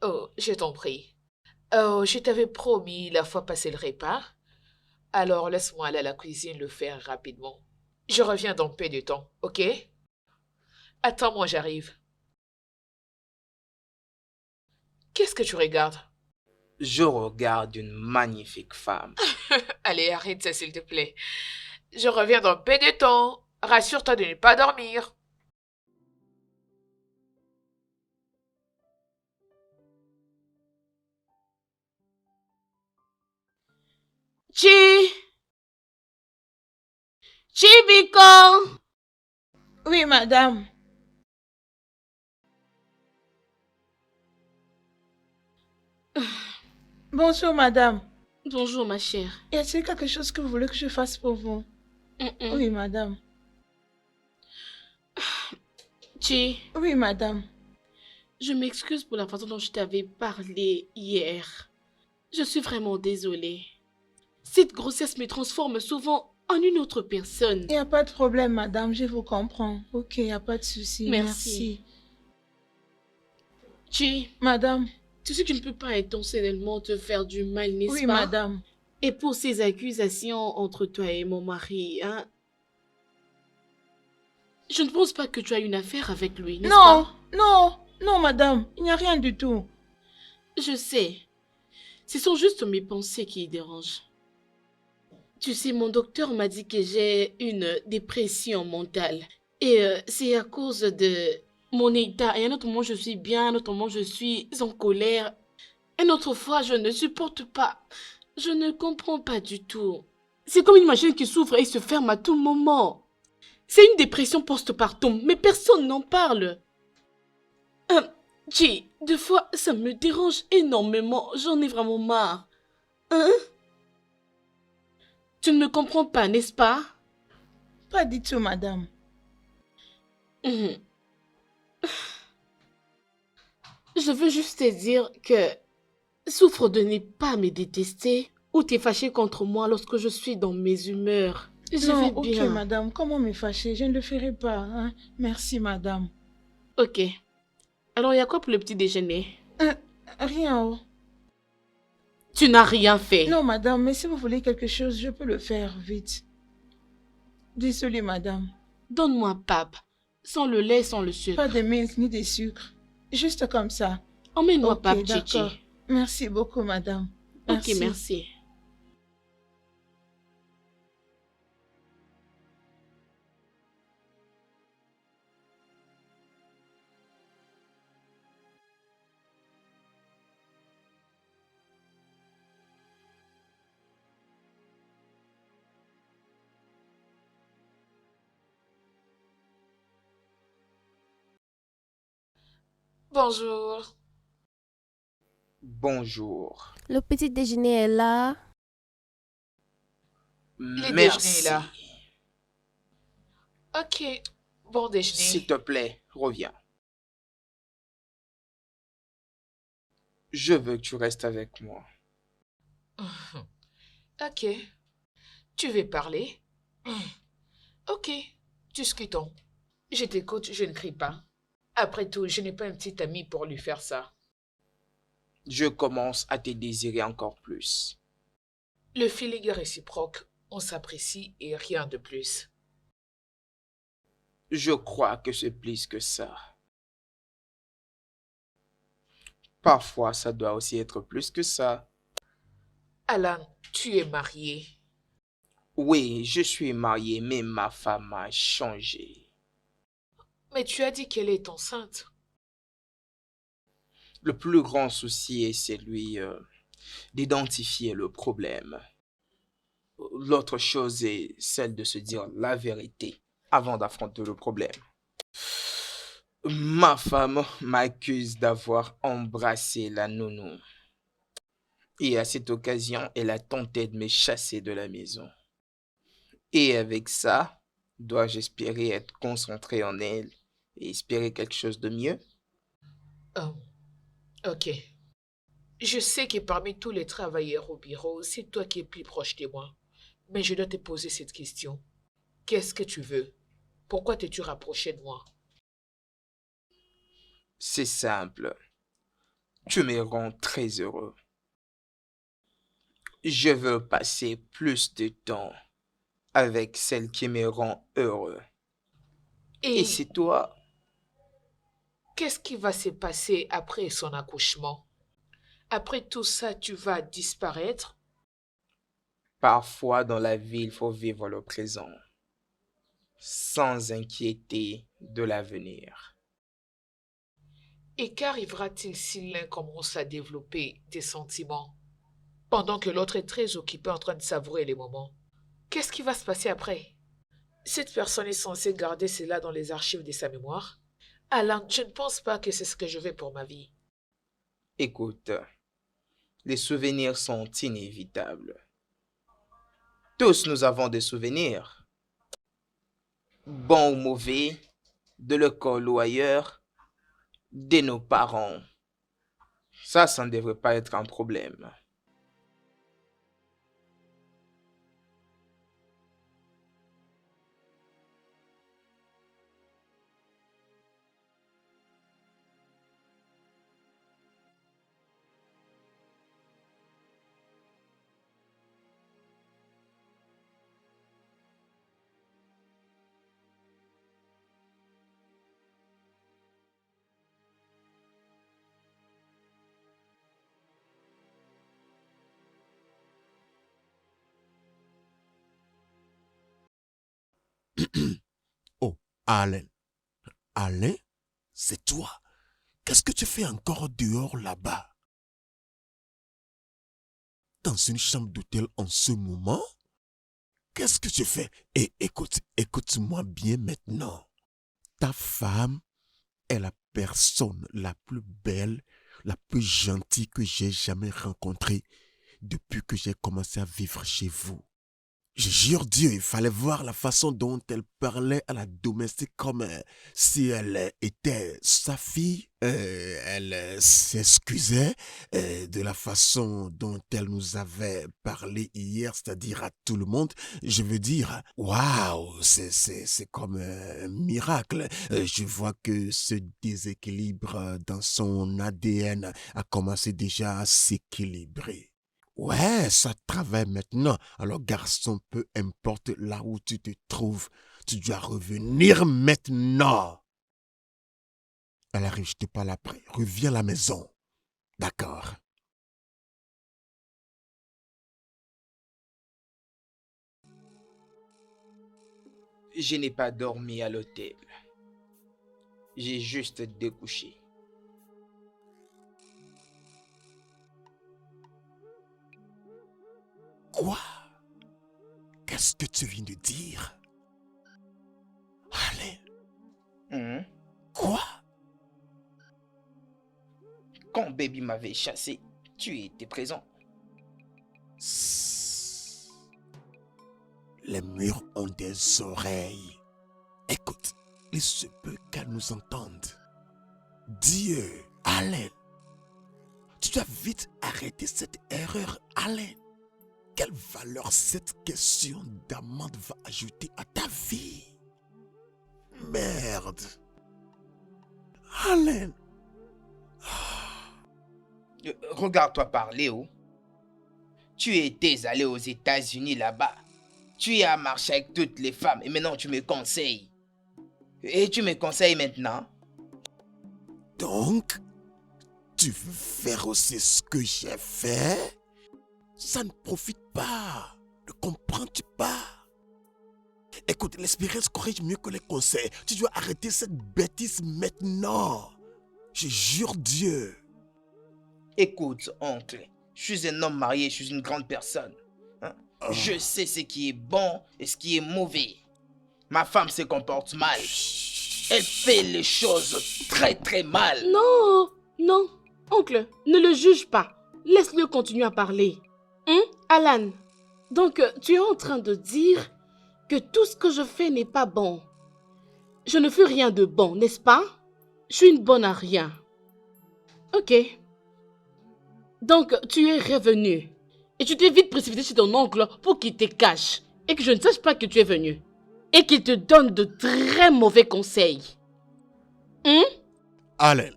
Oh, je t'en prie. Oh, je t'avais promis la fois passée le repas. Alors laisse-moi aller à la cuisine le faire rapidement. Je reviens dans peu de temps, ok? Attends-moi, j'arrive. Qu'est-ce que tu regardes? Je regarde une magnifique femme. Allez, arrête ça, s'il te plaît. Je reviens dans peu de temps. Rassure-toi de ne pas dormir. Chibiko! Oui, madame. Bonjour, madame. Bonjour, ma chère. Y a-t-il quelque chose que vous voulez que je fasse pour vous? Oui, madame. Oui, madame. Je m'excuse pour la façon dont je t'avais parlé hier. Je suis vraiment désolée. Cette grossesse me transforme souvent en une autre personne. Il n'y a pas de problème, madame, je vous comprends. Ok, il n'y a pas de souci. Merci. Madame. Tu sais que je ne peux pas intentionnellement te faire du mal, n'est-ce pas? Oui, madame. Et pour ces accusations entre toi et mon mari, hein? Je ne pense pas que tu as une affaire avec lui, n'est-ce pas? Non, madame, il n'y a rien du tout. Je sais. Ce sont juste mes pensées qui y dérangent. Tu sais, mon docteur m'a dit que j'ai une dépression mentale. Et c'est à cause de mon état. Et un autre moment, je suis bien. Un autre moment, je suis en colère. Une autre fois, je ne supporte pas. Je ne comprends pas du tout. C'est comme une machine qui s'ouvre et se ferme à tout moment. C'est une dépression postpartum, mais personne n'en parle. Des fois, ça me dérange énormément. J'en ai vraiment marre. Hein? Tu ne me comprends pas, n'est-ce pas? Pas du tout, madame. Je veux juste te dire que souffre de ne pas me détester ou t'es fâché contre moi lorsque je suis dans mes humeurs. Je vais bien. Ok, madame, comment me fâcher? Je ne le ferai pas. Hein? Merci, madame. Ok. Alors, il y a quoi pour le petit déjeuner? Rien. Oh. Tu n'as rien fait. Non, madame, mais si vous voulez quelque chose, je peux le faire vite. Désolée, madame. Donne-moi pap. Sans le lait, sans le sucre. Pas de milk ni de sucre. Juste comme ça. Emmène-moi Ok, Pape d'accord. Chichi. Merci beaucoup, madame. Ok, merci. Bonjour. Bonjour. Le petit déjeuner est là. Le déjeuner est Merci. là. Ok, bon S'il déjeuner. te plaît, reviens. Je veux que tu restes avec moi. Ok, tu veux parler? Ok, discutons. Je t'écoute, je ne crie pas. Après tout, je n'ai pas un petit ami pour lui faire ça. Je commence à te désirer encore plus. Le feeling est réciproque, on s'apprécie et rien de plus. Je crois que c'est plus que ça. Parfois, ça doit aussi être plus que ça. Alan, tu es marié. Oui, je suis marié, mais ma femme a changé. Mais tu as dit qu'elle est enceinte. Le plus grand souci est celui d'identifier le problème. L'autre chose est celle de se dire la vérité avant d'affronter le problème. Ma femme m'accuse d'avoir embrassé la nounou. Et à cette occasion, elle a tenté de me chasser de la maison. Et avec ça, dois-je espérer être concentré en elle et espérer quelque chose de mieux? Oh, ok. Je sais que parmi tous les travailleurs au bureau, c'est toi qui es plus proche de moi. Mais je dois te poser cette question. Qu'est-ce que tu veux? Pourquoi t'es-tu rapproché de moi? C'est simple. Tu me rends très heureux. Je veux passer plus de temps avec celle qui me rend heureux. Et Et c'est toi. qu'est-ce qui va se passer après son accouchement? Après tout ça, tu vas disparaître? Parfois dans la vie, il faut vivre le présent, sans inquiéter de l'avenir. Et qu'arrivera-t-il si l'un commence à développer des sentiments, pendant que l'autre est très occupé en train de savourer les moments? Qu'est-ce qui va se passer après? Cette personne est censée garder cela dans les archives de sa mémoire? Alan, je ne pense pas que c'est ce que je veux pour ma vie. Écoute, les souvenirs sont inévitables. Tous nous avons des souvenirs, bons ou mauvais, de l'école ou ailleurs, de nos parents. Ça ne devrait pas être un problème. Oh, Alain. Alain, c'est toi. Qu'est-ce que tu fais encore dehors là-bas? Dans une chambre d'hôtel en ce moment? Qu'est-ce que tu fais? Et écoute-moi bien maintenant. Ta femme est la personne la plus belle, la plus gentille que j'ai jamais rencontrée depuis que j'ai commencé à vivre chez vous. Je jure Dieu, il fallait voir la façon dont elle parlait à la domestique comme si elle était sa fille. Elle s'excusait de la façon dont elle nous avait parlé hier, c'est-à-dire à tout le monde. Je veux dire, waouh, c'est comme un miracle. Je vois que ce déséquilibre dans son ADN a commencé déjà à s'équilibrer. Ouais, ça travaille maintenant. Alors, garçon, peu importe là où tu te trouves, tu dois revenir maintenant. Elle arrive, je te parle après. Reviens à la maison. D'accord. Je n'ai pas dormi à l'hôtel. J'ai juste découché. Quoi? Qu'est-ce que tu viens de dire? Allez, Hein? quoi? Quand Baby m'avait chassé, tu étais présent. Sss. Les murs ont des oreilles. Écoute, il se peut qu'elles nous entendent. Dieu, Alain, tu dois vite arrêter cette erreur, Alain. Quelle valeur cette question d'amende va ajouter à ta vie? Merde. Alain. Regarde-toi parler, oh. Tu étais allé aux États-Unis là-bas. Tu as marché avec toutes les femmes et maintenant tu me conseilles. Et tu me conseilles maintenant? Donc, tu veux faire aussi ce que j'ai fait? Ça ne profite pas. Ne comprends-tu pas? Écoute, l'expérience corrige mieux que les conseils. Tu dois arrêter cette bêtise maintenant. Je jure Dieu. Écoute, oncle, je suis un homme marié, je suis une grande personne. Hein? Je sais ce qui est bon et ce qui est mauvais. Ma femme se comporte mal. Elle fait les choses très très mal. Non, non. Oncle, ne le juge pas. Laisse-le continuer à parler. Hein, Alan? Donc, tu es en train de dire que tout ce que je fais n'est pas bon. Je ne fais rien de bon, n'est-ce pas? Je suis une bonne à rien. Ok. Donc, tu es revenu. Et tu t'es vite précipité chez ton oncle pour qu'il te cache. Et que je ne sache pas que tu es venu. Et qu'il te donne de très mauvais conseils. Hein? Alain,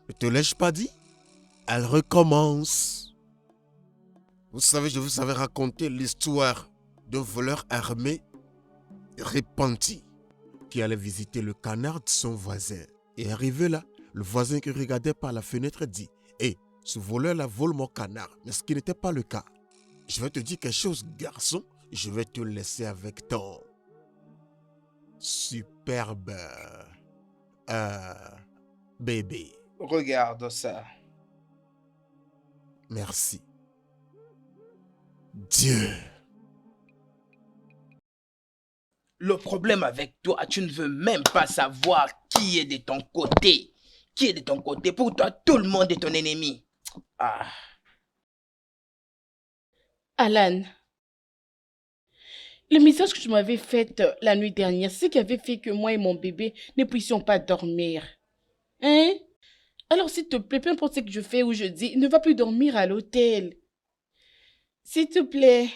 ne te l'ai-je pas dit? Elle recommence. Vous savez, je vous avais raconté l'histoire d'un voleur armé repenti qui allait visiter le canard de son voisin. Et arrivé là, le voisin qui regardait par la fenêtre dit « Hé, ce voleur-là vole mon canard. » Mais ce qui n'était pas le cas. Je vais te dire quelque chose, garçon. Je vais te laisser avec ton superbe bébé. Regarde ça. Merci. Dieu. Le problème avec toi, tu ne veux même pas savoir qui est de ton côté. Qui est de ton côté. Pour toi, tout le monde est ton ennemi. Ah. Alan, le message que tu m'avais fait la nuit dernière, c'est ce qui avait fait que moi et mon bébé ne puissions pas dormir. Hein? Alors s'il te plaît, peu importe ce que je fais ou je dis, ne va plus dormir à l'hôtel. S'il te plaît.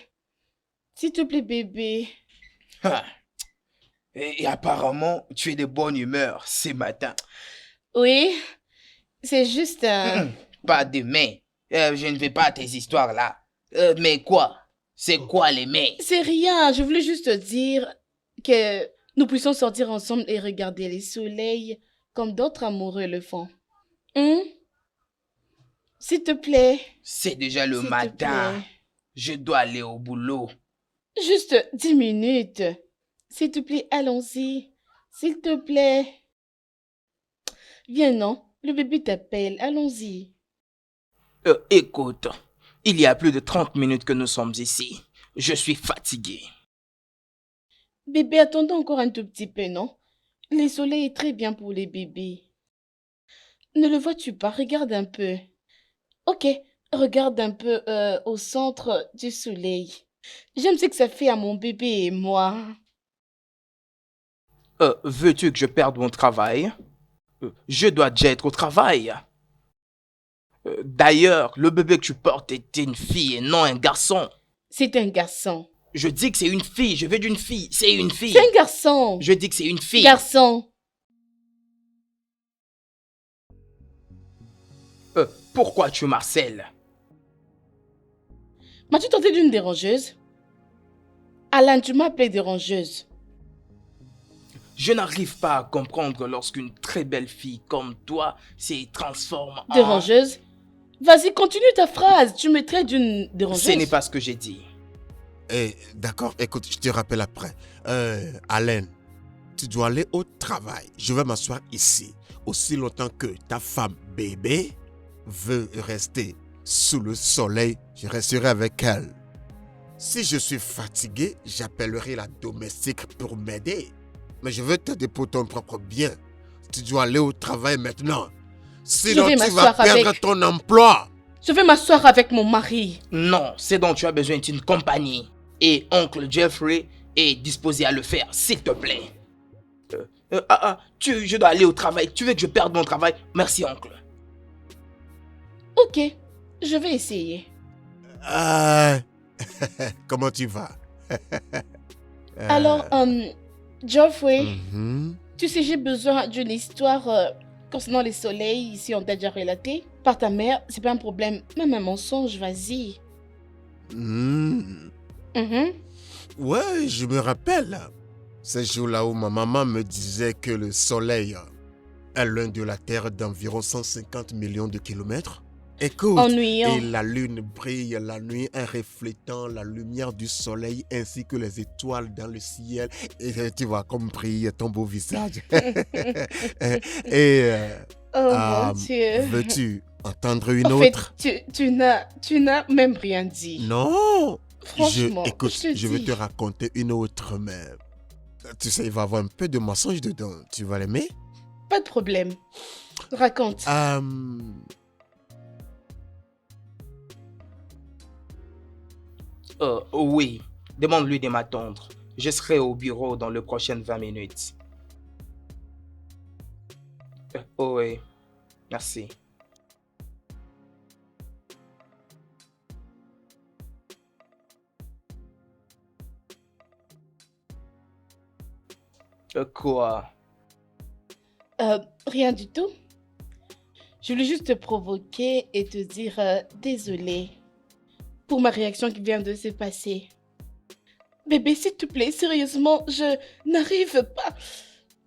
S'il te plaît, bébé. Ah. Et apparemment, tu es de bonne humeur ce matin. Oui, c'est juste Pas demain. Je ne vais pas à tes histoires là. Mais quoi? C'est quoi les mais? C'est rien, je voulais juste te dire que nous puissions sortir ensemble et regarder les soleils comme d'autres amoureux le font. Hein? S'il te plaît. C'est déjà le S'il te matin. plaît. Je dois aller au boulot. Juste 10 minutes. S'il te plaît, allons-y. S'il te plaît. Viens, non? Le bébé t'appelle. Allons-y. Écoute, il y a plus de 30 minutes que nous sommes ici. Je suis fatigué. Bébé, attendons encore un tout petit peu, non? Le soleil est très bien pour les bébés. Ne le vois-tu pas? Regarde un peu. Ok, regarde un peu au centre du soleil. J'aime ce que ça fait à mon bébé et moi. Veux-tu que je perde mon travail? Je dois déjà être au travail. D'ailleurs, le bébé que tu portes est une fille et non un garçon. C'est un garçon. Je dis que c'est une fille, je veux d'une fille, c'est une fille. C'est un garçon. Je dis que c'est une fille. Garçon. Pourquoi tu m'harcèles? M'as-tu tenté d'une dérangeuse? Alan, tu m'as appelée dérangeuse. Je n'arrive pas à comprendre lorsqu'une très belle fille comme toi se transforme en... Dérangeuse? Vas-y, continue ta phrase. Tu me traites d'une dérangeuse. Ce n'est pas ce que j'ai dit. D'accord, écoute, je te rappelle après. Alain, tu dois aller au travail. Je vais m'asseoir ici. Aussi longtemps que ta femme bébé veut rester sous le soleil, je resterai avec elle. Si je suis fatigué, j'appellerai la domestique pour m'aider. Mais je veux t'aider pour ton propre bien. Tu dois aller au travail maintenant. Sinon, tu vas perdre ton emploi. Je vais m'asseoir avec mon mari. Non, ce dont tu as besoin est une compagnie. Et oncle Jeffrey est disposé à le faire, s'il te plaît. Je dois aller au travail. Tu veux que je perde mon travail? Merci, oncle. Ok, je vais essayer. Comment tu vas? Alors, Geoffrey, tu sais, j'ai besoin d'une histoire concernant les soleils, ici on t'a déjà relaté. Par ta mère, c'est pas un problème, même un mensonge, vas-y. Ouais, je me rappelle. Ces jours-là où ma maman me disait que le soleil est loin de la Terre d'environ 150 millions de kilomètres. Écoute, ennuyant. Et la lune brille la nuit en reflétant la lumière du soleil ainsi que les étoiles dans le ciel. Et tu vois comme brille ton beau visage. Mon Dieu. Veux-tu entendre une en autre? fait, tu n'as même rien dit. Non. Franchement, je vais te raconter une autre, mais tu sais, il va y avoir un peu de mensonge dedans. Tu vas l'aimer? Pas de problème. Raconte. Oui, demande-lui de m'attendre. Je serai au bureau dans les prochaines 20 minutes. Oui, merci. Quoi? Rien du tout. Je voulais juste te provoquer et te dire désolé pour ma réaction qui vient de se passer. Bébé, s'il te plaît, sérieusement, je n'arrive pas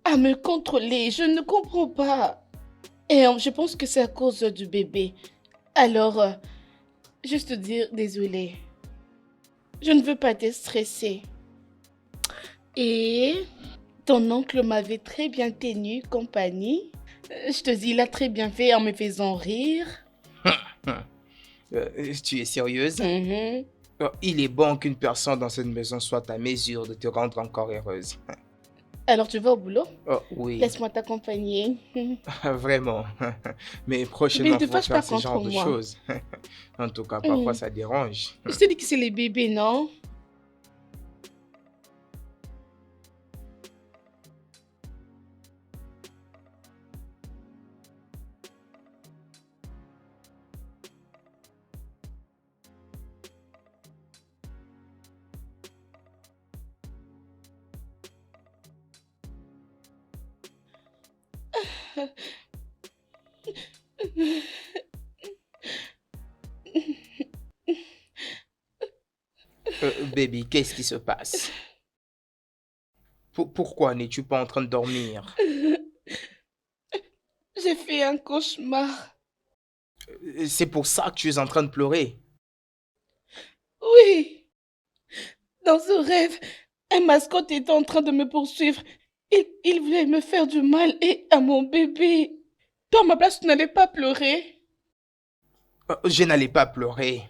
à me contrôler. Je ne comprends pas. Et je pense que c'est à cause du bébé. Alors, juste te dire désolé. Je ne veux pas te stresser. Et ton oncle m'avait très bien tenu compagnie. Je te dis, il a très bien fait en me faisant rire. Tu es sérieuse? Il est bon qu'une personne dans cette maison soit à mesure de te rendre encore heureuse. Alors tu vas au boulot? Oui. Laisse-moi t'accompagner. Vraiment. Mais prochainement, il faut faire ce genre de choses. En tout cas, parfois ça dérange. Je te dis que c'est les bébés, non? Baby, qu'est-ce qui se passe? Pourquoi n'es-tu pas en train de dormir? J'ai fait un cauchemar. C'est pour ça que tu es en train de pleurer? Oui. Dans ce rêve, un mascotte était en train de me poursuivre. Il voulait me faire du mal et à mon bébé. Toi, à ma place, tu n'allais pas pleurer? Je n'allais pas pleurer.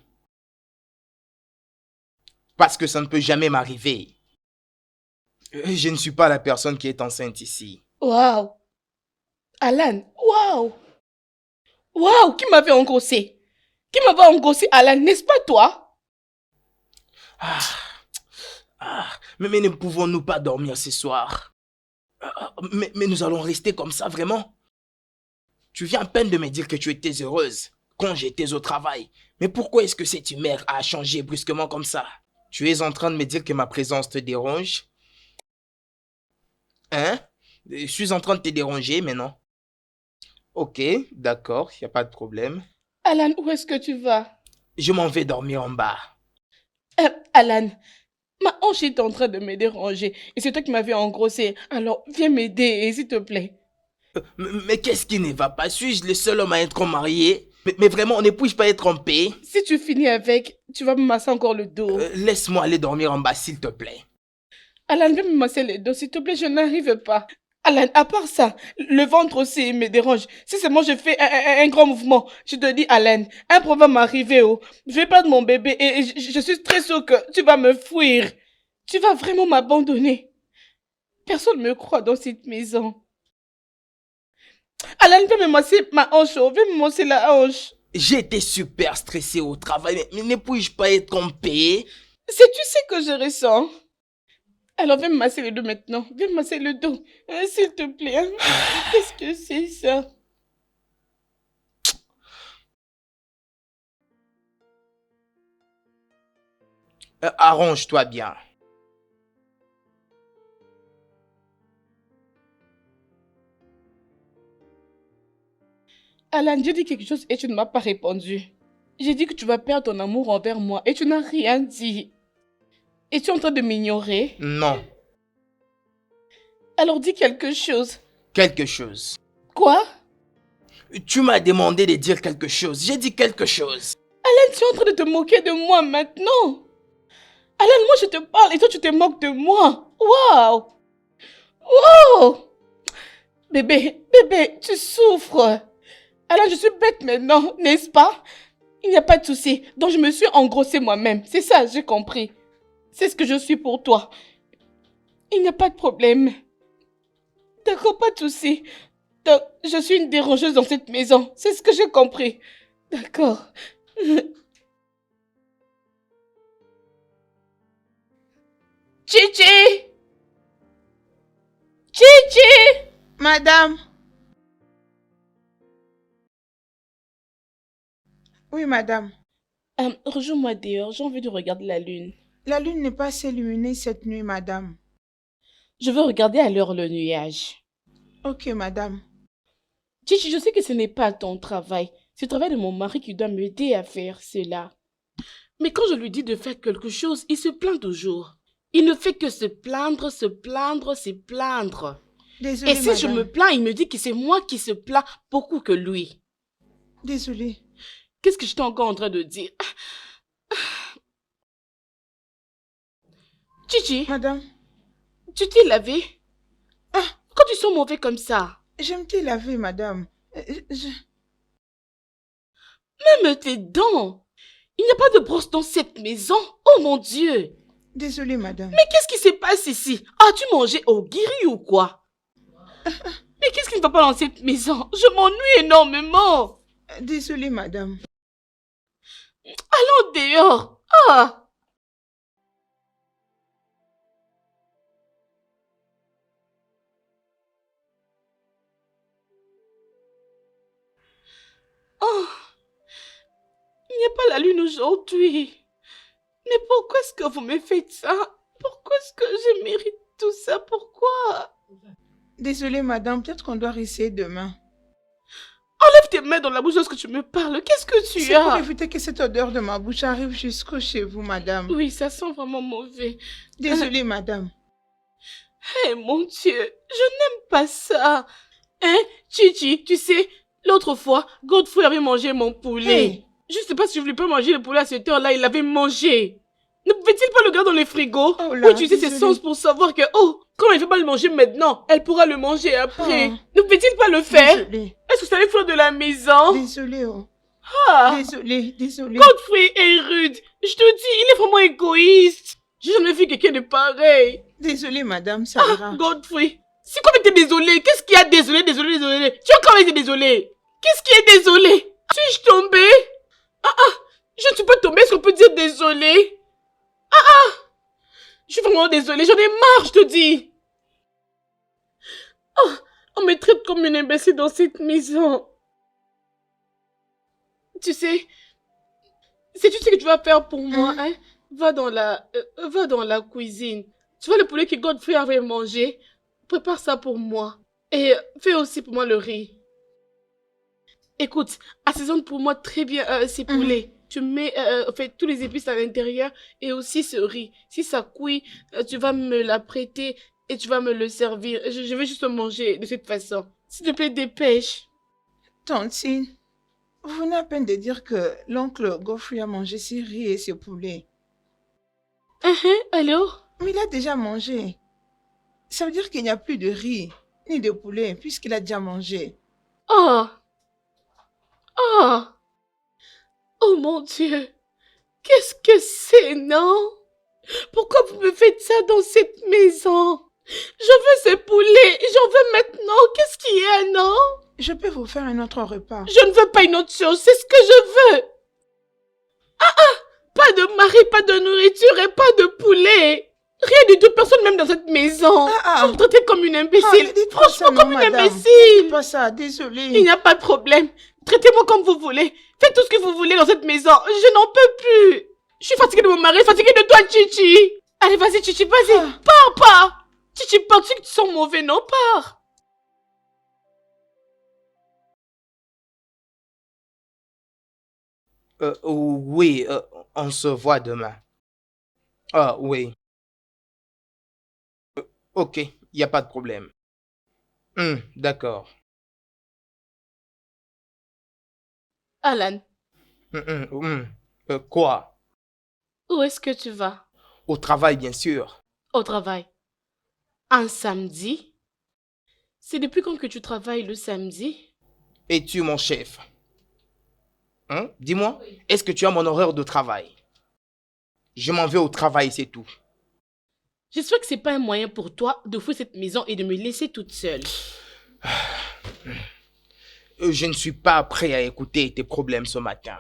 Parce que ça ne peut jamais m'arriver. Je ne suis pas la personne qui est enceinte ici. Waouh! Alan, waouh! Waouh! Qui m'avait engrossé? Qui m'avait engrossé, Alan, n'est-ce pas toi? Mais ne pouvons-nous pas dormir ce soir? Mais nous allons rester comme ça, vraiment? Tu viens à peine de me dire que tu étais heureuse quand j'étais au travail. Mais pourquoi est-ce que cette humeur a changé brusquement comme ça? Tu es en train de me dire que ma présence te dérange? Hein? Je suis en train de te déranger maintenant. Ok, d'accord, il n'y a pas de problème. Alan, où est-ce que tu vas? Je m'en vais dormir en bas. Alan, Ma hanche est en train de me déranger. Et c'est toi qui m'avais engrossé. Alors, viens m'aider, s'il te plaît. Mais qu'est-ce qui ne va pas? Suis-je le seul homme à être marié? Mais vraiment, on ne puis pas être en paix? Si tu finis avec, tu vas me masser encore le dos. Laisse-moi aller dormir en bas, s'il te plaît. Alan, viens me masser le dos, s'il te plaît, je n'arrive pas. Alan, à part ça, le ventre aussi me dérange. Si seulement je fais un grand mouvement, je te dis, Alan, un problème va m'arriver. Oh. Je vais perdre mon bébé et je suis très sûre que tu vas me fuir. Tu vas vraiment m'abandonner. Personne ne me croit dans cette maison. Alan, viens me masser ma hanche. Oh. Viens me masser la hanche. J'étais super stressé au travail, mais ne puis-je pas être en paix? C'est-tu ce que je ressens? Alors, viens me masser le dos maintenant. Viens me masser le dos. S'il te plaît. Hein? Qu'est-ce que c'est ça? Arrange-toi bien. Alan, j'ai dit quelque chose et tu ne m'as pas répondu. J'ai dit que tu vas perdre ton amour envers moi et tu n'as rien dit. Et tu es en train de m'ignorer? Non. Alors dis quelque chose. Quelque chose. Quoi? Tu m'as demandé de dire quelque chose. J'ai dit quelque chose. Alan, tu es en train de te moquer de moi maintenant. Alan, moi je te parle et toi tu te moques de moi. Waouh! Wow! Bébé, tu souffres. Alan, je suis bête maintenant, n'est-ce pas? Il n'y a pas de souci. Donc je me suis engrossée moi-même. C'est ça, j'ai compris. C'est ce que je suis pour toi. Il n'y a pas de problème. D'accord, pas de souci. Donc, je suis une dérangeuse dans cette maison. C'est ce que j'ai compris. D'accord. Chichi! Chichi! Madame. Oui, madame. Rejoins-moi dehors. J'ai envie de regarder la lune. La lune n'est pas assez lumineuse cette nuit, madame. Je veux regarder à l'heure le nuage. Ok, madame. Chichi, je sais que ce n'est pas ton travail. C'est le travail de mon mari qui doit m'aider à faire cela. Mais quand je lui dis de faire quelque chose, il se plaint toujours. Il ne fait que se plaindre, se plaindre, se plaindre. Désolée, Et si madame. je me plains, il me dit que c'est moi qui se plains beaucoup que lui. Désolée. Qu'est-ce que j'étais encore en train de dire? Chichi, Madame. tu t'es lavé? Quand tu sens mauvais comme ça? Je me t'ai lavé, madame. Même tes dents. Il n'y a pas de brosse dans cette maison. Oh mon Dieu. Désolée, madame. Mais qu'est-ce qui se passe ici? As-tu mangé au guiri ou quoi? Mais qu'est-ce qui ne va pas dans cette maison? Je m'ennuie énormément. Désolée, madame. Allons dehors. Ah! Oh! Il n'y a pas la lune aujourd'hui. Mais pourquoi est-ce que vous me faites ça? Pourquoi est-ce que je mérite tout ça? Pourquoi? Désolée, madame. Peut-être qu'on doit essayer demain. Enlève tes mains dans la bouche lorsque tu me parles. Qu'est-ce que tu C'est pour as? éviter que cette odeur de ma bouche arrive jusqu'au chez vous, madame. Oui, ça sent vraiment mauvais. Désolée, madame. Eh mon Dieu, je n'aime pas ça. Hein, Chichi, tu sais, l'autre fois, Godfrey avait mangé mon poulet. Hey. Je ne sais pas si je voulais pas manger le poulet à cette heure-là, il l'avait mangé. Ne pouvait-il pas le garder dans le frigo? Oh là, Ou utiliser ses désolée. sens pour savoir que, oh, quand elle ne veut pas le manger maintenant, elle pourra le manger après. Oh. Ne pouvait-il pas le faire? Désolée. Est-ce que ça allait faire de la maison? Désolée, oh. Ah, Désolée, désolée. Godfrey est rude. Je te dis, il est vraiment égoïste. J'ai jamais vu quelqu'un de pareil. Désolée, madame, ça ira. Godfrey, c'est quoi mais t'es désolé? Qu'est-ce qu'il y a? Désolé. Tu as quand même été désolé. Qu'est-ce qui est désolé? Suis-je tombée? Je ne suis pas tombée, est-ce qu'on peut dire désolé? Je suis vraiment désolée, j'en ai marre, je te dis. Oh, on me traite comme une imbécile dans cette maison. Tu sais, sais-tu ce que tu vas faire pour moi, hein? Va dans la cuisine. Tu vois le poulet que Godfrey avait mangé? Prépare ça pour moi. Et fais aussi pour moi le riz. Écoute, assaisonne pour moi très bien ces poulets. tu mets en fait, tous les épices à l'intérieur et aussi ce riz. Si ça cuit, tu vas me la prêter et tu vas me le servir. Je vais juste manger de cette façon. S'il te plaît, dépêche. Tantine, vous venez à peine de dire que l'oncle Godfrey a mangé ses riz et ses poulets. Alors? Mais il a déjà mangé. Ça veut dire qu'il n'y a plus de riz ni de poulet puisqu'il a déjà mangé. Oh! Oh! Oh mon Dieu! Qu'est-ce que c'est, non? Pourquoi vous me faites ça dans cette maison? Je veux ce poulet, j'en veux maintenant. Qu'est-ce qu'il y a, non? Je peux vous faire un autre repas. Je ne veux pas une autre chose, c'est ce que je veux. Pas de mari, pas de nourriture et pas de poulet. Rien du tout, personne même dans cette maison. Vous me traitez comme une imbécile. dites pas ça, Franchement, comme non, une madame. imbécile. Dites pas ça, désolée. Il n'y a pas de problème. Traitez-moi comme vous voulez. Faites tout ce que vous voulez dans cette maison. Je n'en peux plus. Je suis fatiguée de mon mari, fatiguée de toi, Chichi. Allez, vas-y, Chichi, vas-y. Pars. Chichi, pars, tu sais que tu sens mauvais, non? Pars. Oui, on se voit demain. Ah, oui. Ok, il n'y a pas de problème. D'accord. Alan, Quoi? où est-ce que tu vas? Au travail, bien sûr. Au travail. Un samedi? C'est depuis quand que tu travailles le samedi? Es-tu mon chef? Dis-moi, est-ce que tu as mon horaire de travail? Je m'en vais au travail, c'est tout. J'espère que c'est pas un moyen pour toi de fouiller cette maison et de me laisser toute seule. Je ne suis pas prêt à écouter tes problèmes ce matin.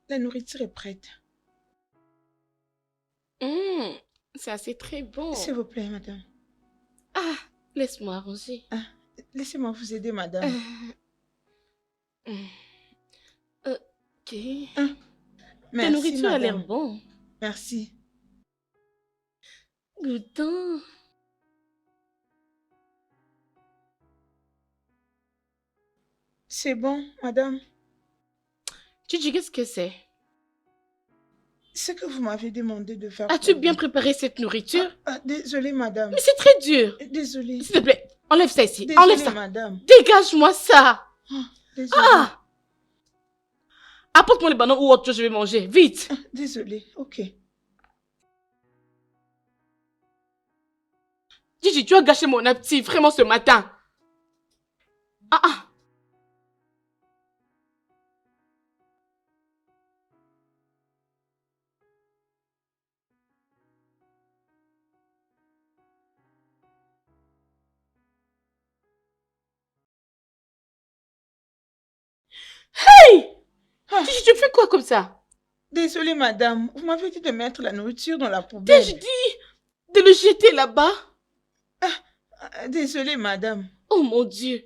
La nourriture est prête. Ça, c'est très bon. S'il vous plaît, madame. Ah, laisse-moi arranger. Laissez-moi vous aider, madame. Ok. Merci, Ta nourriture a l'air madame. bon. Merci. Goûtant. C'est bon, madame. Gigi, qu'est-ce que c'est? Ce que vous m'avez demandé de faire. As-tu pour bien vous. préparé cette nourriture? Désolée, madame. Mais c'est très dur. Désolée. S'il te plaît, enlève ça ici. Désolée, Enlève ça. madame. Dégage-moi ça. Désolée. Apporte-moi les bananes ou autre chose, je vais manger. Vite. Désolée, ok. Gigi, tu as gâché mon appétit vraiment ce matin. Hey! Gigi, tu fais quoi comme ça? Désolée, madame. Vous m'avez dit de mettre la nourriture dans la poubelle. T'ai-je dit de le jeter là-bas? Désolée, madame. Oh mon Dieu.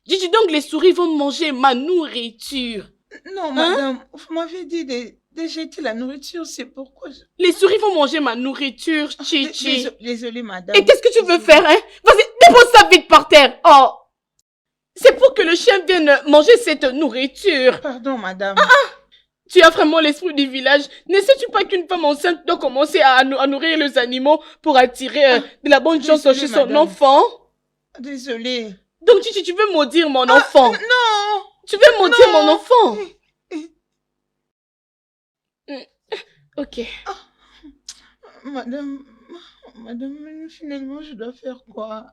Gigi, donc les souris vont manger ma nourriture. Non, madame. Vous m'avez dit de jeter la nourriture, c'est pourquoi je... Les souris vont manger ma nourriture, Chichi. Désolée, madame. Et qu'est-ce que tu veux faire, hein? Vas-y, dépose ça vite par terre. Oh! C'est pour que le chien vienne manger cette nourriture. Pardon, madame. Tu as vraiment l'esprit du village. Ne sais-tu pas qu'une femme enceinte doit commencer à nourrir les animaux pour attirer de la bonne chance désolée, chez son madame. enfant? Désolée. Donc, Chichi, tu veux maudire mon enfant? Non! Tu veux maudire mon enfant? Ok. Madame, finalement, je dois faire quoi?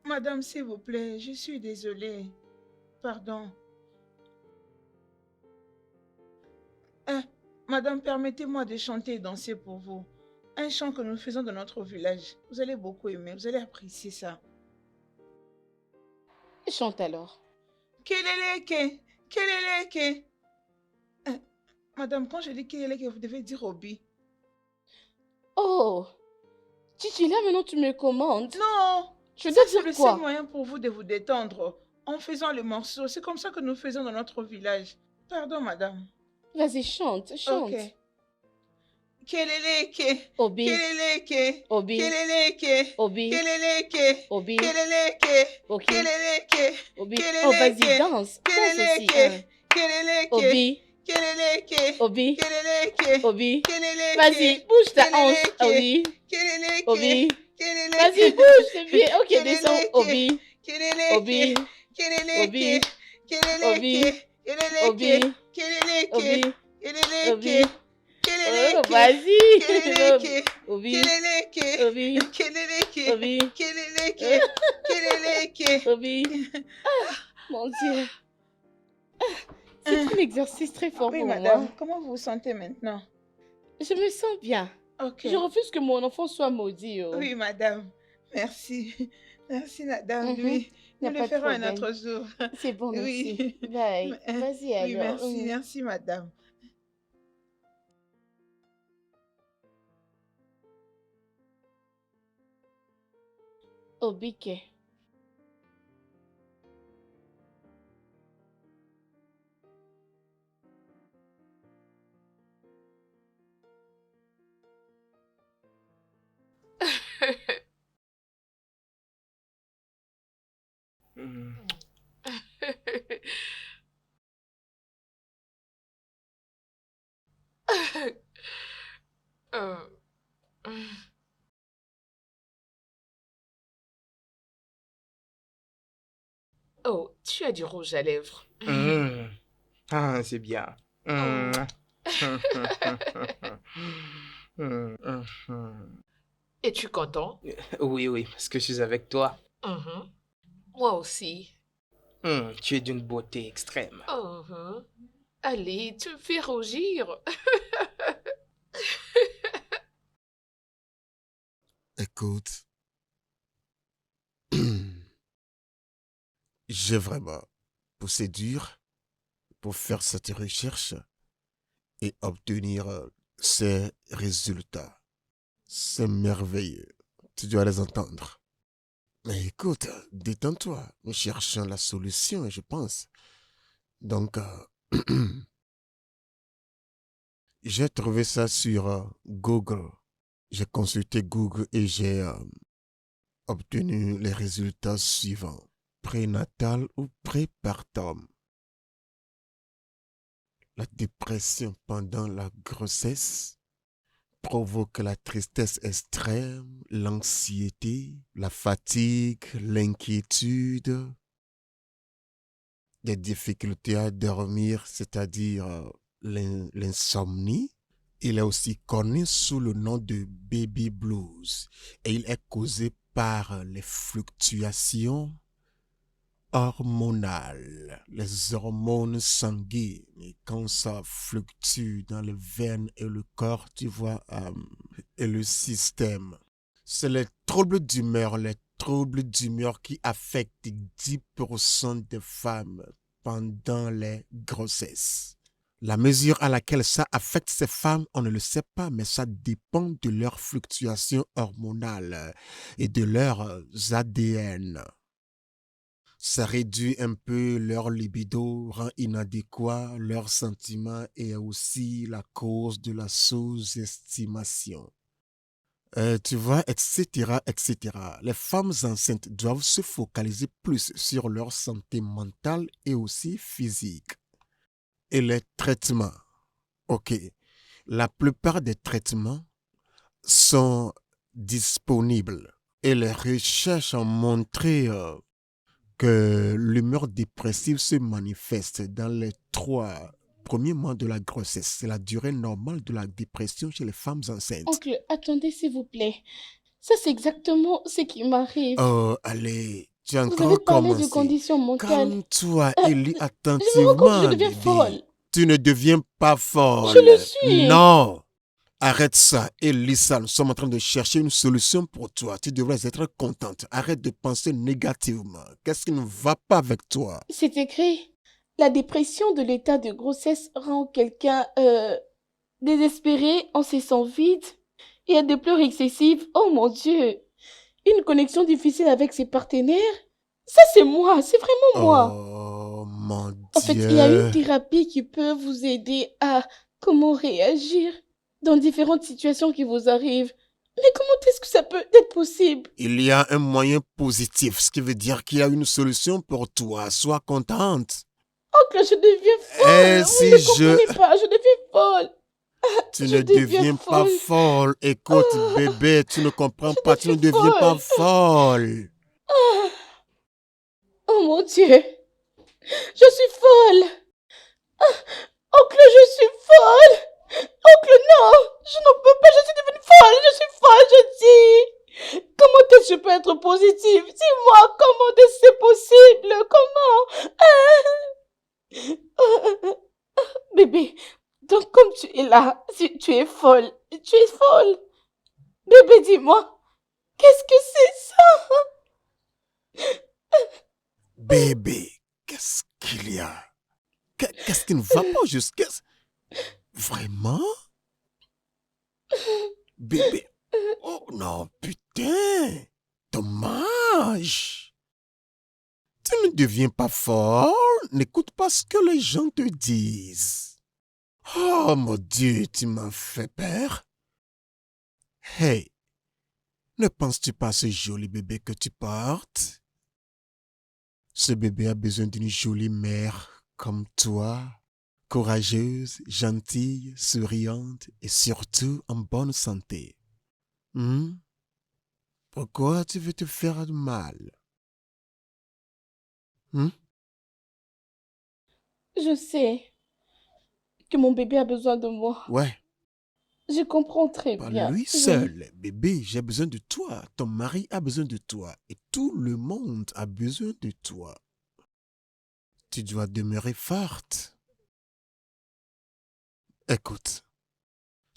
Madame, s'il vous plaît, je suis désolée. Pardon. Madame, permettez-moi de chanter et danser pour vous. Un chant que nous faisons dans notre village. Vous allez beaucoup aimer, vous allez apprécier ça. Chante alors. Keleleke, keleleke. Madame, quand je dis keleleke, vous devez dire Obi. Oh, Chichi, là maintenant tu me commandes. Non, Tu ça dois c'est dire le quoi? seul moyen pour vous de vous détendre en faisant le morceau. C'est comme ça que nous faisons dans notre village. Pardon, madame. Vas-y, chante, chante. Ok. Keleleke, Obi, keleleke, Obi, keleleke, Obi, keleleke, Obi, keleleke, ok, keleleke, Obi. keleleke, Oh, vas-y, danse, danse aussi. keleleke, keleleke, Obi, keleleke, Obi, keleleke, Obi. keleleke, Vas-y, bouge ta hanche, Obi, keleleke, Obi. keleleke, Vas-y, bouge, c'est bien. Ok, descends, keleleke, Obi, keleleke, Obi, keleleke, Obi, keleleke, keleleke, Obi, keleleke, Obi, keleleke, Obi. Oh, keleleke, vas-y. keleleke, Obi, keleleke, Obi, keleleke, Obi, keleleke, keleleke. Obi. Mon Dieu. C'est un exercice très fort Oui, pour madame. moi. Comment vous vous sentez maintenant? Je me sens bien. Ok. Je refuse que mon enfant soit maudit. Oh. Oui, madame. Merci. Merci, madame. Mhm. Oui, Y a nous pas le de ferons un problème. autre jour. C'est bon, merci. Oui. Bye. Vas-y Oui, alors. merci. Merci, madame. Obike. Euh, Oh, tu as du rouge à lèvres. Ah, c'est bien. Oh. Es-tu content? Oui, oui, parce que je suis avec toi. Mhm. Moi aussi. Tu es d'une beauté extrême. Mhm. Allez, tu me fais rougir. Écoute, j'ai vraiment poussé dur pour faire cette recherche et obtenir ces résultats. C'est merveilleux. Tu dois les entendre. Mais écoute, détends-toi. Nous cherchons la solution, je pense. Donc, j'ai trouvé ça sur Google. J'ai consulté Google et j'ai obtenu les résultats suivants. Prénatal ou prépartum. La dépression pendant la grossesse provoque la tristesse extrême, l'anxiété, la fatigue, l'inquiétude, des difficultés à dormir, c'est-à-dire l'insomnie. Il est aussi connu sous le nom de baby blues et il est causé par les fluctuations hormonales, les hormones sanguines. Et quand ça fluctue dans les veines et le corps, tu vois, et le système. C'est les troubles d'humeur qui affectent 10% des femmes pendant les grossesses. La mesure à laquelle ça affecte ces femmes, on ne le sait pas, mais ça dépend de leurs fluctuations hormonales et de leurs ADN. Ça réduit un peu leur libido, rend inadéquat leurs sentiments et est aussi la cause de la sous-estimation. Tu vois, etc., etc. Les femmes enceintes doivent se focaliser plus sur leur santé mentale et aussi physique. Et les traitements. Ok. La plupart des traitements sont disponibles. Et les recherches ont montré que l'humeur dépressive se manifeste dans les 3 premiers mois de la grossesse. C'est la durée normale de la dépression chez les femmes enceintes. Oncle, attendez s'il vous plaît. Ça, c'est exactement ce qui m'arrive. Oh, allez, Tu as Vous avez encore parlé de commencé. conditions mentales. Calme-toi et lis Je me rends compte que je attentivement, deviens bébé. folle. Tu ne deviens pas Je folle. le suis. Non. Arrête ça et lis ça. Nous sommes en train de chercher une solution pour toi. Tu devrais être contente. Arrête de penser négativement. Qu'est-ce qui ne va pas avec toi? C'est écrit. La dépression de l'état de grossesse rend quelqu'un désespéré en se sent vide et a des pleurs excessives. Oh mon Dieu. Une connexion difficile avec ses partenaires. Ça, c'est moi. C'est vraiment moi. Oh mon En fait, il y a une Dieu. thérapie qui peut vous aider à comment réagir dans différentes situations qui vous arrivent. Mais comment est-ce que ça peut être possible? Il y a un moyen positif, ce qui veut dire qu'il y a une solution pour toi. Sois contente. Oncle, je deviens folle. Et Vous si ne comprenez pas, je deviens folle. tu Je ne deviens deviens pas folle. folle. Écoute, Ah, bébé, tu ne comprends je pas. Tu ne deviens deviens pas folle. folle. Ah, oh mon Dieu, je suis folle. Ah, oncle, je suis folle. Oncle, non, je n'en peux pas, je suis devenue folle, je suis folle, je dis. Comment est-ce que je peux être positive? Dis-moi, comment est-ce que c'est possible? Comment? Bébé, donc comme tu es là, si tu es folle, tu es folle. Bébé, dis-moi, qu'est-ce que c'est ça? Bébé, qu'est-ce qu'il y a? Qu'est-ce qui ne va pas jusqu'à... Vraiment? Bébé? Oh non, putain! Dommage! Tu ne deviens pas folle. N'écoute pas ce que les gens te disent. Oh mon Dieu, tu m'as fait peur. Hey, ne penses-tu pas à ce joli bébé que tu portes? Ce bébé a besoin d'une jolie mère comme toi, courageuse, gentille, souriante et surtout en bonne santé. Hmm? Pourquoi tu veux te faire du mal? Hmm? Je sais que mon bébé a besoin de moi. Ouais, Je comprends très pas bien. lui Oui. seul. Bébé, j'ai besoin de toi. Ton mari a besoin de toi. Et tout le monde a besoin de toi. Tu dois demeurer forte. Écoute,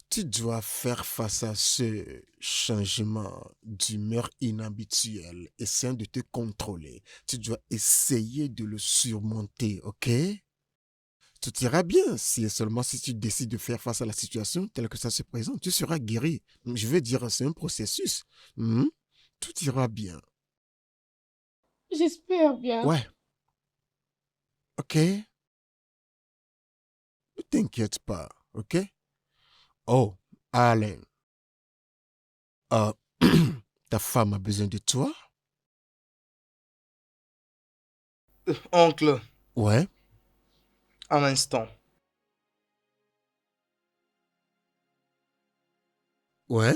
tu dois faire face à ce changement d'humeur inhabituel, essayant de te contrôler. Tu dois essayer de le surmonter, ok? Tout ira bien si et seulement si tu décides de faire face à la situation telle que ça se présente. Tu seras guéri. Je veux dire, c'est un processus. Hmm? Tout ira bien. J'espère bien. Ouais, ok? Ne t'inquiète pas, ok? Oh, Alain, euh, ta femme a besoin de toi? Oncle, Ouais. un instant. Ouais.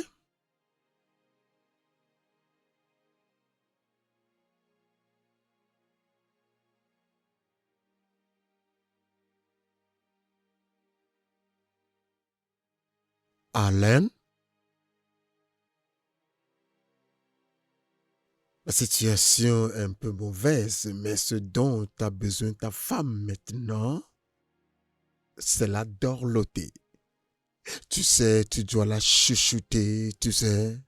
Alain, la situation est un peu mauvaise, mais ce dont a besoin ta femme maintenant, c'est la dorloter. Tu sais, tu dois la chuchoter, tu sais,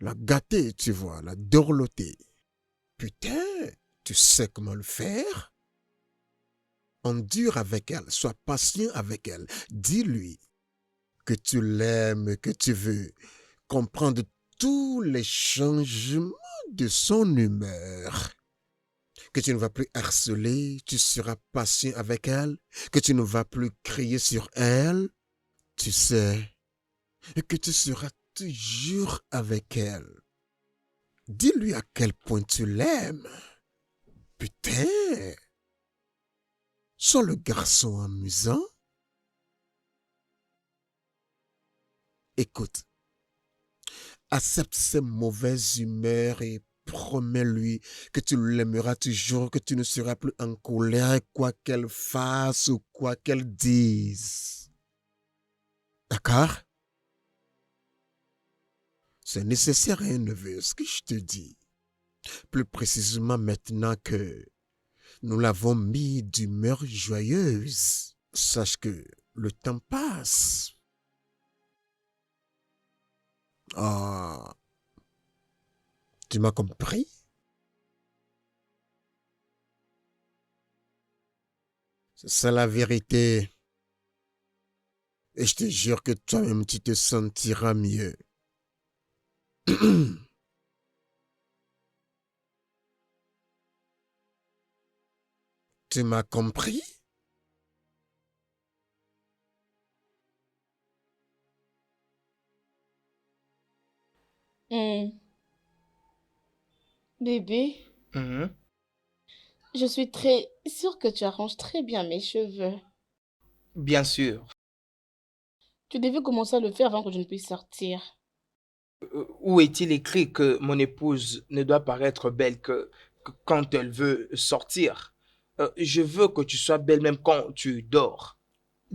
la gâter, tu vois, la dorloter. Putain, tu sais comment le faire? Endure avec elle, sois patient avec elle. Dis-lui que tu l'aimes, que tu veux comprendre tous les changements de son humeur. Que tu ne vas plus harceler, tu seras patient avec elle, que tu ne vas plus crier sur elle, tu sais, et que tu seras toujours avec elle. Dis-lui à quel point tu l'aimes. Putain, sois le garçon amusant. Écoute, accepte ses mauvaises humeurs et promets-lui que tu l'aimeras toujours, que tu ne seras plus en colère, quoi qu'elle fasse ou quoi qu'elle dise. D'accord? C'est nécessaire, hein, neveu, ce que je te dis. Plus précisément maintenant que nous l'avons mis d'humeur joyeuse. Sache que le temps passe. Ah, tu m'as compris? C'est la vérité. Et je te jure que toi-même, tu te sentiras mieux. Tu m'as compris? Hmm. Bébé, Mhm. je suis très sûre que tu arranges très bien mes cheveux. Bien sûr. Tu devais commencer à le faire avant que je ne puisse sortir. Où est-il écrit que mon épouse ne doit paraître belle que quand elle veut sortir? Je veux que tu sois belle même quand tu dors.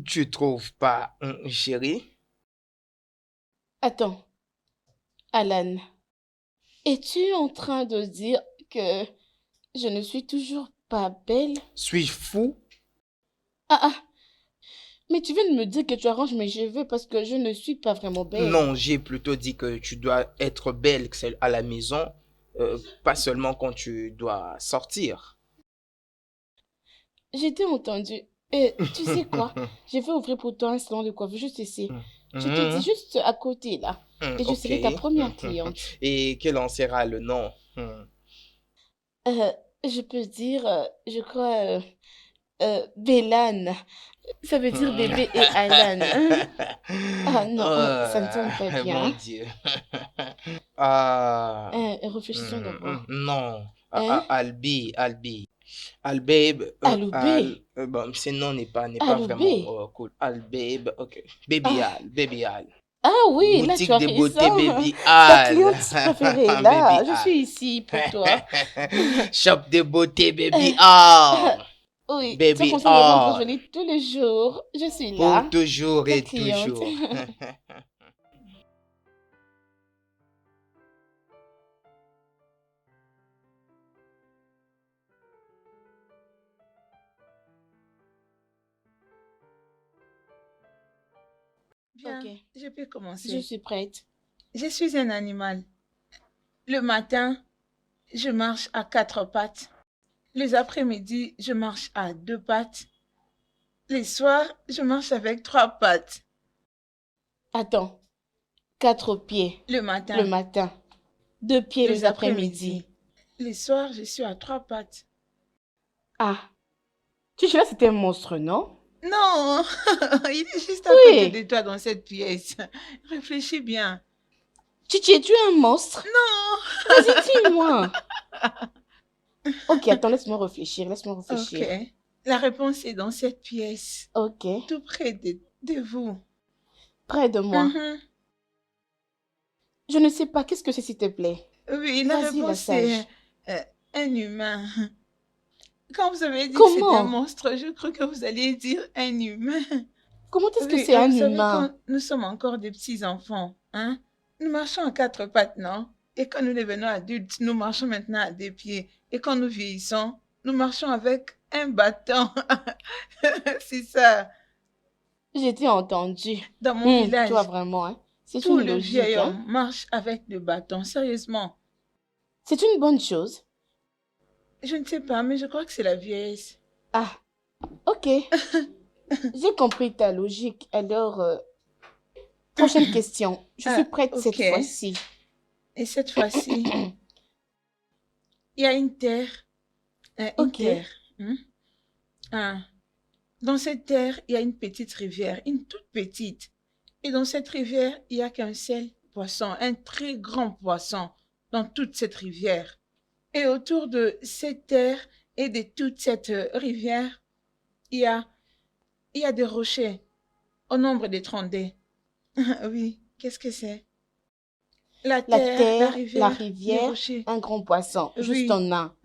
Tu trouves pas, chérie? Attends, Alan, es-tu en train de dire que je ne suis toujours pas belle? Suis-je fou? Ah ah, mais tu viens de me dire que tu arranges mes cheveux parce que je ne suis pas vraiment belle. Non, j'ai plutôt dit que tu dois être belle que celle à la maison, pas seulement quand tu dois sortir. J'ai été entendue. Et tu sais quoi? Je vais ouvrir pour toi un salon de coiffure juste ici. Je te dis Mhm. juste à côté là. Et je Ok. serai ta première cliente. Et quel en sera le nom? Je peux dire, je crois, Bélan. Ça veut dire bébé et Alan. Hein? Ah non, ça ne sonne pas Mon bien. Dieu. Ah, Réfléchissons d'abord. non. Hein? Albi, Albi. Albabe, Aloubé. bon, ce nom n'est pas vraiment Aloubé. cool. Albabe, ok. Baby Ah, Al, Baby Al. ah oui, là tu Boutique as de beauté raison. Baby Ta Al. cliente préférée est Baby là. Je Al. suis ici pour toi. Shop de beauté Baby Euh, Al. oui, tu as Baby commencé à me rendre Al. jolie tous les jours. Je suis Pour là, toujours ta et cliente. toujours. Bien, Ok, je peux je commencer. suis prête. Je suis un animal. Le matin, je marche à quatre pattes. Les après-midi, je marche à deux pattes. Les soirs, je marche avec trois pattes. Attends, 4 pieds Le le matin, matin, 2 pieds les les après-midi. après-midi. Les soirs, je suis à trois pattes. Ah, tu là, c'était un monstre, non? Non, il est juste à côté de Oui, toi dans cette pièce. Réfléchis bien. Chichi, es-tu un monstre? Non. Vas-y, dis-moi. Ok, attends, laisse-moi réfléchir, laisse-moi Ok. réfléchir. La réponse est dans cette pièce, Ok, tout près de vous. près de moi. Mhm. Je ne sais pas, qu'est-ce que c'est, s'il te plaît? Oui, la Vas-y, la réponse est sage. un humain. Quand vous avez dit que c'était un Comment? monstre, je crois que vous alliez dire un humain. Comment est-ce que Oui, c'est un vous savez, humain? quand nous sommes encore des petits-enfants, hein, nous marchons à quatre pattes, non? Et quand nous devenons adultes, nous marchons maintenant à deux pieds. Et quand nous vieillissons, nous marchons avec un bâton. C'est ça. J'ai été entendu. Dans mon Toi, village, vraiment, hein? C'est tout une le vieil logique, hein? homme marche avec le bâton. Sérieusement. C'est une bonne chose. Je ne sais pas, mais je crois que c'est la vieillesse. Ah, ok. J'ai compris ta logique. Alors, prochaine question. Je suis Ah, prête cette ok. fois-ci. Et cette fois-ci, il y a une terre. Une Ok. terre. Hein? Ah. Dans cette terre, il y a une petite rivière, une toute petite. Et dans cette rivière, il n'y a qu'un seul poisson, un très grand poisson dans toute cette rivière. Et autour de cette terre et de toute cette rivière, il y a, il y a des rochers au nombre de 32. Oui, qu'est-ce que c'est? La La terre, la terre, la rivière, les rivière, rochers. un grand poisson. Juste Oui. en un.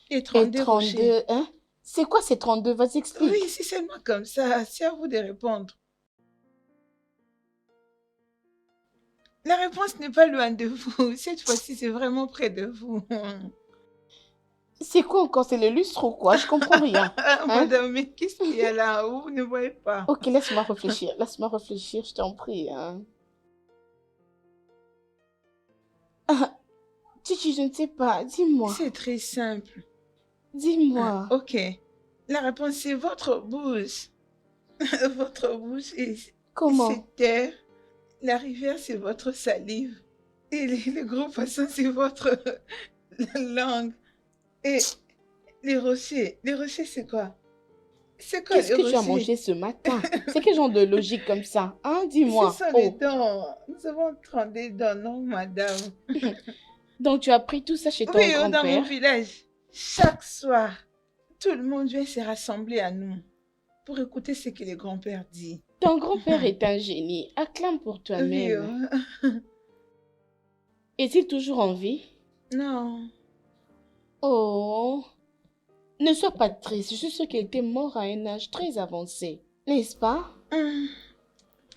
Et Et 32 rochers. 32, hein? C'est quoi ces 32? Vas-y, explique. Oui, c'est seulement comme ça. C'est à vous de répondre. La réponse n'est pas loin de vous. Cette fois-ci, c'est vraiment près de vous. C'est quoi encore? C'est le lustre ou quoi? Je comprends rien. Madame, mais qu'est-ce qu'il y a là? Vous ne voyez pas. Ok, laisse-moi réfléchir. Laisse-moi réfléchir, je t'en prie. Chichi, je ne sais pas. Dis-moi. C'est très simple. Dis-moi. Ok. La réponse, c'est votre bouche. Votre bouche et Comment? cette terre. La rivière, c'est votre salive. Et les gros poissons, c'est votre langue. Et les rochers, c'est quoi? C'est quoi Qu'est-ce les que tu as rochers? mangé ce matin? C'est quel genre de logique comme ça? Hein, dis-moi. Ce sont les dents. Nous avons 32 dents, non, madame? Donc tu as pris tout ça chez ton Oui, dans mon grand-père? village. Chaque soir, tout le monde vient se rassembler à nous pour écouter ce que le grand-père dit. Ton grand-père est un génie. Acclame pour Oui, toi-même. Est-il toujours en vie? non. Oh, ne sois pas triste. Je suis sûre qu'il était mort à un âge très avancé. N'est-ce pas?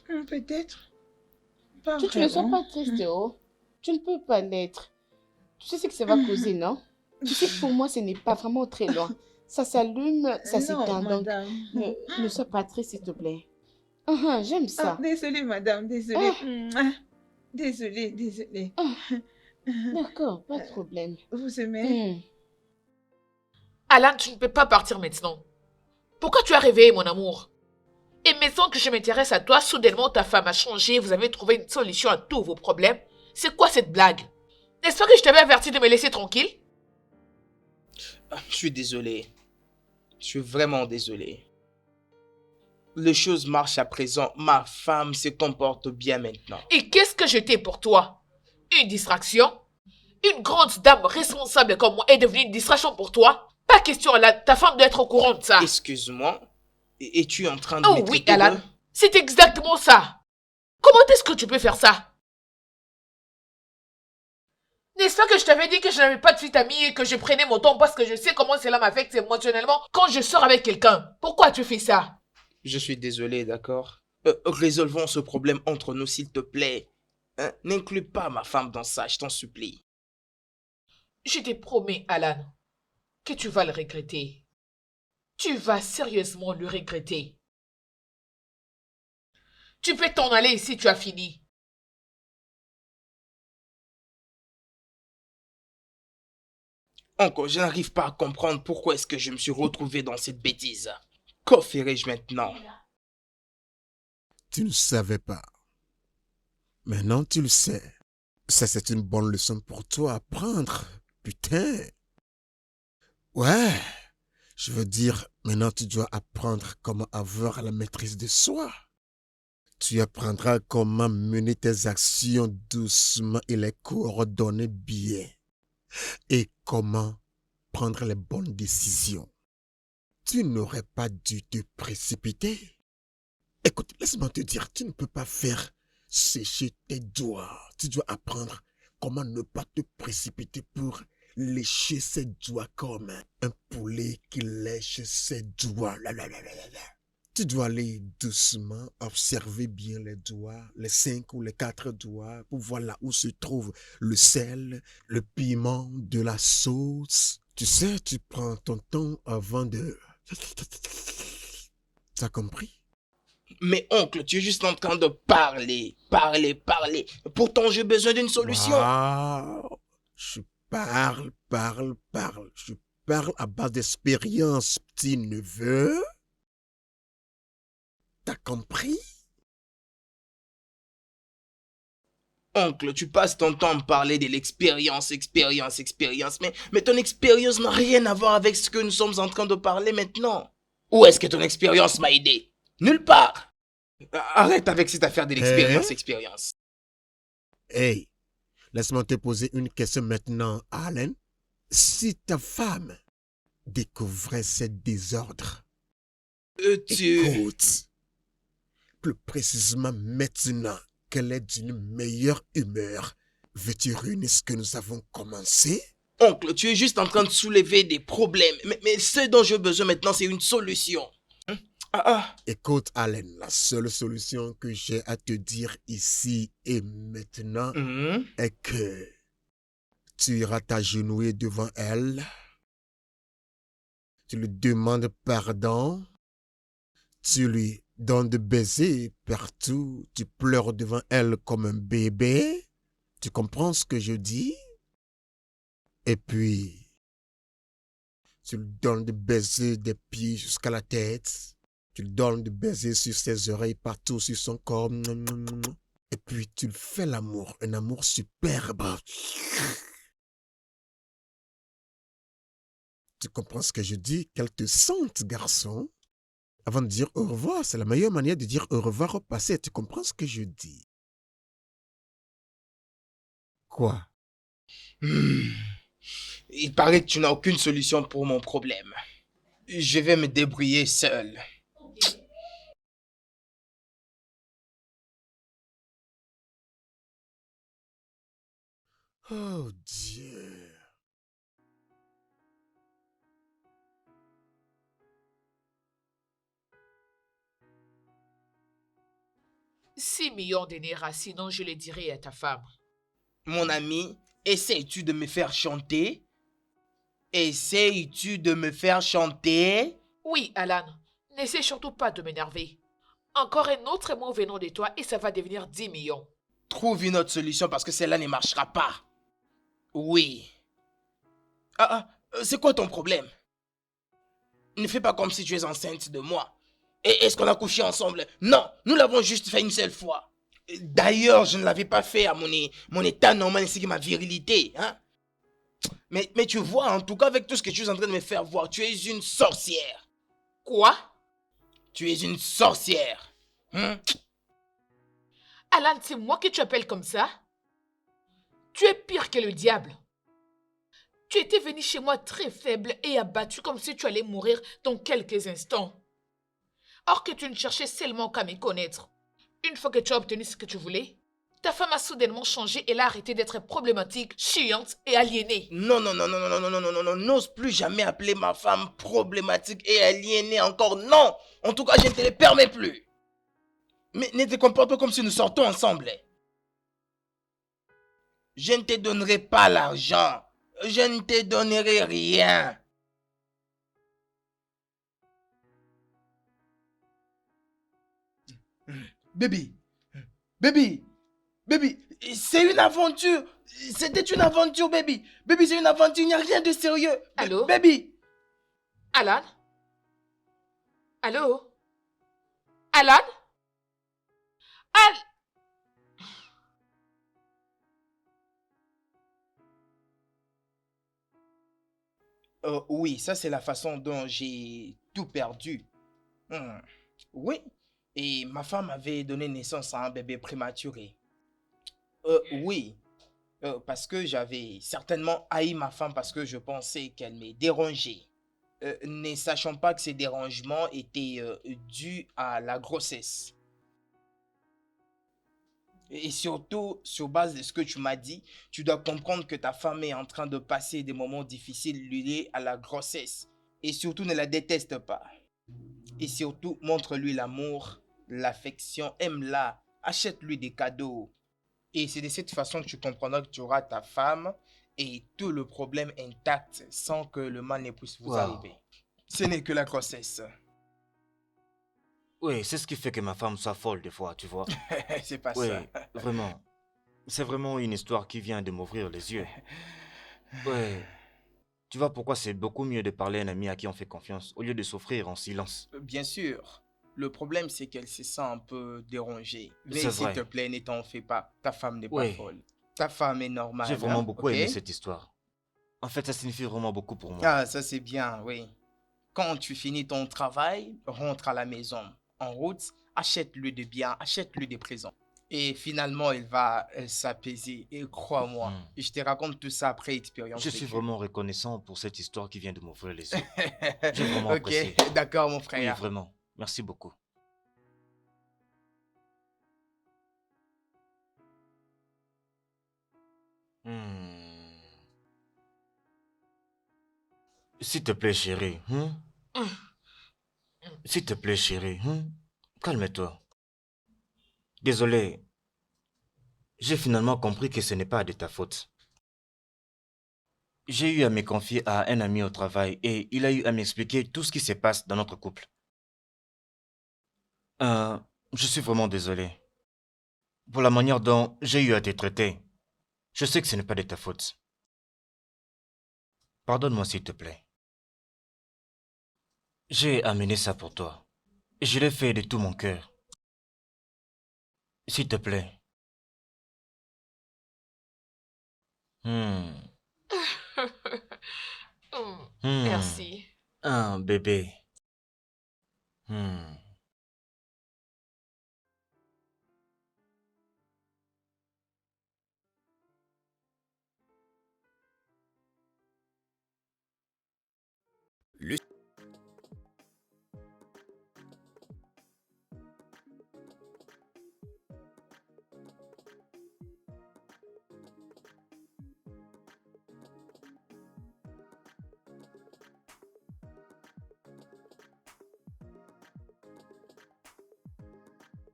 Peut-être. Pas Tu ne sois vraiment. pas triste, oh. Tu ne peux pas l'être. Tu sais ce que ça va causer, non? Tu sais que pour moi, ce n'est pas vraiment très loin. Ça s'allume, ça s'éteint. Non, Donc, madame. ne sois pas triste, s'il te plaît. J'aime ça. Désolée, madame, désolée. Désolée. D'accord, pas de problème. Vous aimez? Alan, tu ne peux pas partir maintenant. Pourquoi tu as réveillé, mon amour? Et maintenant que je m'intéresse à toi, soudainement ta femme a changé, vous avez trouvé une solution à tous vos problèmes. C'est quoi cette blague? N'est-ce pas que je t'avais averti de me laisser tranquille? Je suis désolé. Je suis vraiment désolé. Les choses marchent à présent. Ma femme se comporte bien maintenant. Et qu'est-ce que j'étais pour toi? Une distraction? Une grande dame responsable comme moi est devenue une distraction pour toi? Pas question, Alan, ta femme doit être au courant de ça. Excuse-moi. Es-tu en train de Oh me oui, traiter Alan, de- c'est exactement ça. Comment est-ce que tu peux faire ça? N'est-ce pas que je t'avais dit que je n'avais pas de petite amie et que je prenais mon temps parce que je sais comment cela m'affecte émotionnellement quand je sors avec quelqu'un? Pourquoi tu fais ça? Je suis désolé, d'accord? Résolvons ce problème entre nous, s'il te plaît. Hein? N'inclus pas ma femme dans ça, je t'en supplie. Je te promets, Alan, que tu vas le regretter. Tu vas sérieusement le regretter. Tu peux t'en aller si tu as fini. Encore, je n'arrive pas à comprendre pourquoi est-ce que je me suis retrouvé dans cette bêtise. Que ferai-je maintenant? Tu ne savais pas. Maintenant, tu le sais. Ça, c'est une bonne leçon pour toi à prendre. Putain. Ouais. Je veux dire, maintenant, tu dois apprendre comment avoir la maîtrise de soi. Tu apprendras comment mener tes actions doucement et les coordonner bien. Et comment prendre les bonnes décisions. Tu n'aurais pas dû te précipiter. Écoute, laisse-moi te dire, tu ne peux pas faire sécher tes doigts. Tu dois apprendre comment ne pas te précipiter pour lécher ses doigts comme un poulet qui lèche ses doigts. Tu dois aller doucement, observer bien les doigts, les 5 ou les 4 doigts, pour voir là où se trouve le sel, le piment, de la sauce. Tu sais, tu prends ton temps avant de... T'as compris? Mais oncle, tu es juste en train de parler. Pourtant, j'ai besoin d'une solution. Wow. Je parle. Je parle à base d'expérience, petit neveu. T'as compris? Oncle, tu passes ton temps à me parler de l'expérience, mais ton expérience n'a rien à voir avec ce que nous sommes en train de parler maintenant. Où est-ce que ton expérience m'a aidé? Nulle part. Arrête avec cette affaire de l'expérience. Hey, laisse-moi te poser une question maintenant, Allen. Si ta femme découvrait ces désordres, écoute, plus précisément maintenant qu'elle est d'une meilleure humeur, veux-tu ruiner ce que nous avons commencé? Oncle, tu es juste en train de soulever des problèmes, mais ce dont j'ai besoin maintenant, c'est une solution. Ah, ah. Écoute, Allen, la seule solution que j'ai à te dire ici et maintenant Mhm. est que tu iras t'agenouiller devant elle, tu lui demandes pardon, tu lui donnes des baisers partout, tu pleures devant elle comme un bébé. Tu comprends ce que je dis? Et puis, tu lui donnes des baisers des pieds jusqu'à la tête. Tu lui donnes des baisers sur ses oreilles, partout sur son corps. Et puis, tu lui fais l'amour, un amour superbe. Tu comprends ce que je dis? Qu'elle te sente, garçon. Avant de dire au revoir, c'est la meilleure manière de dire au revoir au passé. Tu comprends ce que je dis? Quoi? Hmm. Il paraît que tu n'as aucune solution pour mon problème. Je vais me débrouiller seul. Oh Dieu. 6 millions de Naira, sinon je le dirai à ta femme. Mon ami, essayes-tu de me faire chanter? Essayes-tu de me faire chanter? Oui, Alan, n'essaie surtout pas de m'énerver. Encore un autre mot venant de toi et ça va devenir 10 millions. Trouve une autre solution parce que celle-là ne marchera pas. Oui. Ah, ah, c'est quoi ton problème? Ne fais pas comme si tu es enceinte de moi. Et est-ce qu'on a couché ensemble? Non, nous l'avons juste fait une seule fois. D'ailleurs, je ne l'avais pas fait à mon état normal ainsi que ma virilité. Hein? Mais tu vois, en tout cas, avec tout ce que tu es en train de me faire voir, tu es une sorcière. Quoi? Tu es une sorcière. Hein? Alan, c'est moi que tu appelles comme ça? Tu es pire que le diable. Tu étais venu chez moi très faible et abattu comme si tu allais mourir dans quelques instants. Or que tu ne cherchais seulement qu'à me connaître. Une fois que tu as obtenu ce que tu voulais, ta femme a soudainement changé et elle a arrêté d'être problématique, chiante et aliénée. Non, non, non, non, non, non, non, non, non, non, n'ose plus jamais appeler ma femme problématique et aliénée encore. Non! En tout cas, je ne te le permets plus. Mais ne te comporte pas comme si nous sortons ensemble. Je ne te donnerai pas l'argent. Je ne te donnerai rien. Baby, baby, baby, c'est une aventure. C'était une aventure, baby. Baby, c'est une aventure, il n'y a rien de sérieux. Allô? Baby. Alan? Allô? Alan? Al... Oui, ça c'est la façon dont j'ai tout perdu. Hmm. Oui, et ma femme avait donné naissance à un bébé prématuré. Oui, parce que j'avais certainement haï ma femme parce que je pensais qu'elle me dérangeait. Ne sachant pas que ces dérangements étaient dus à la grossesse. Et surtout, sur base de ce que tu m'as dit, tu dois comprendre que ta femme est en train de passer des moments difficiles liés à la grossesse. Et surtout, ne la déteste pas. Et surtout, montre-lui l'amour, l'affection, aime-la, achète-lui des cadeaux. Et c'est de cette façon que tu comprendras que tu auras ta femme et tout le problème intact sans que le mal ne puisse vous Wow. arriver. Ce n'est que la grossesse. Oui, c'est ce qui fait que ma femme soit folle des fois, tu vois. C'est pas Oui, ça. vraiment. C'est vraiment une histoire qui vient de m'ouvrir les yeux. Ouais. Tu vois pourquoi c'est beaucoup mieux de parler à un ami à qui on fait confiance au lieu de souffrir en silence. Bien sûr. Le problème, c'est qu'elle se sent un peu dérangée. Mais C'est s'il vrai. te plaît, ne t'en fais pas. Ta femme n'est pas Oui. folle. Ta femme est normale. J'ai vraiment hein, beaucoup ok? aimé cette histoire. En fait, ça signifie vraiment beaucoup pour moi. Ah, ça c'est bien, oui. Quand tu finis ton travail, rentre à la maison. En route, achète-lui des biens, achète-lui des présents. Et finalement, il va s'apaiser. Et crois-moi, Hmm. je te raconte tout ça après expérience Je suis vécue. vraiment reconnaissant pour cette histoire qui vient de m'ouvrir les yeux. J'ai vraiment Ok, apprécié. d'accord, mon Oui, frère. vraiment. Merci beaucoup. Hmm. S'il te plaît, chérie. Hum. S'il te plaît, chérie, calme-toi. Désolé, j'ai finalement compris que ce n'est pas de ta faute. J'ai eu à me confier à un ami au travail et il a eu à m'expliquer tout ce qui se passe dans notre couple. Je suis vraiment désolé pour la manière dont j'ai eu à te traiter. Je sais que ce n'est pas de ta faute. Pardonne-moi s'il te plaît. J'ai amené ça pour toi. Et je l'ai fait de tout mon cœur. S'il te plaît. Hmm. Hmm. Merci. Ah, bébé. Hmm. Le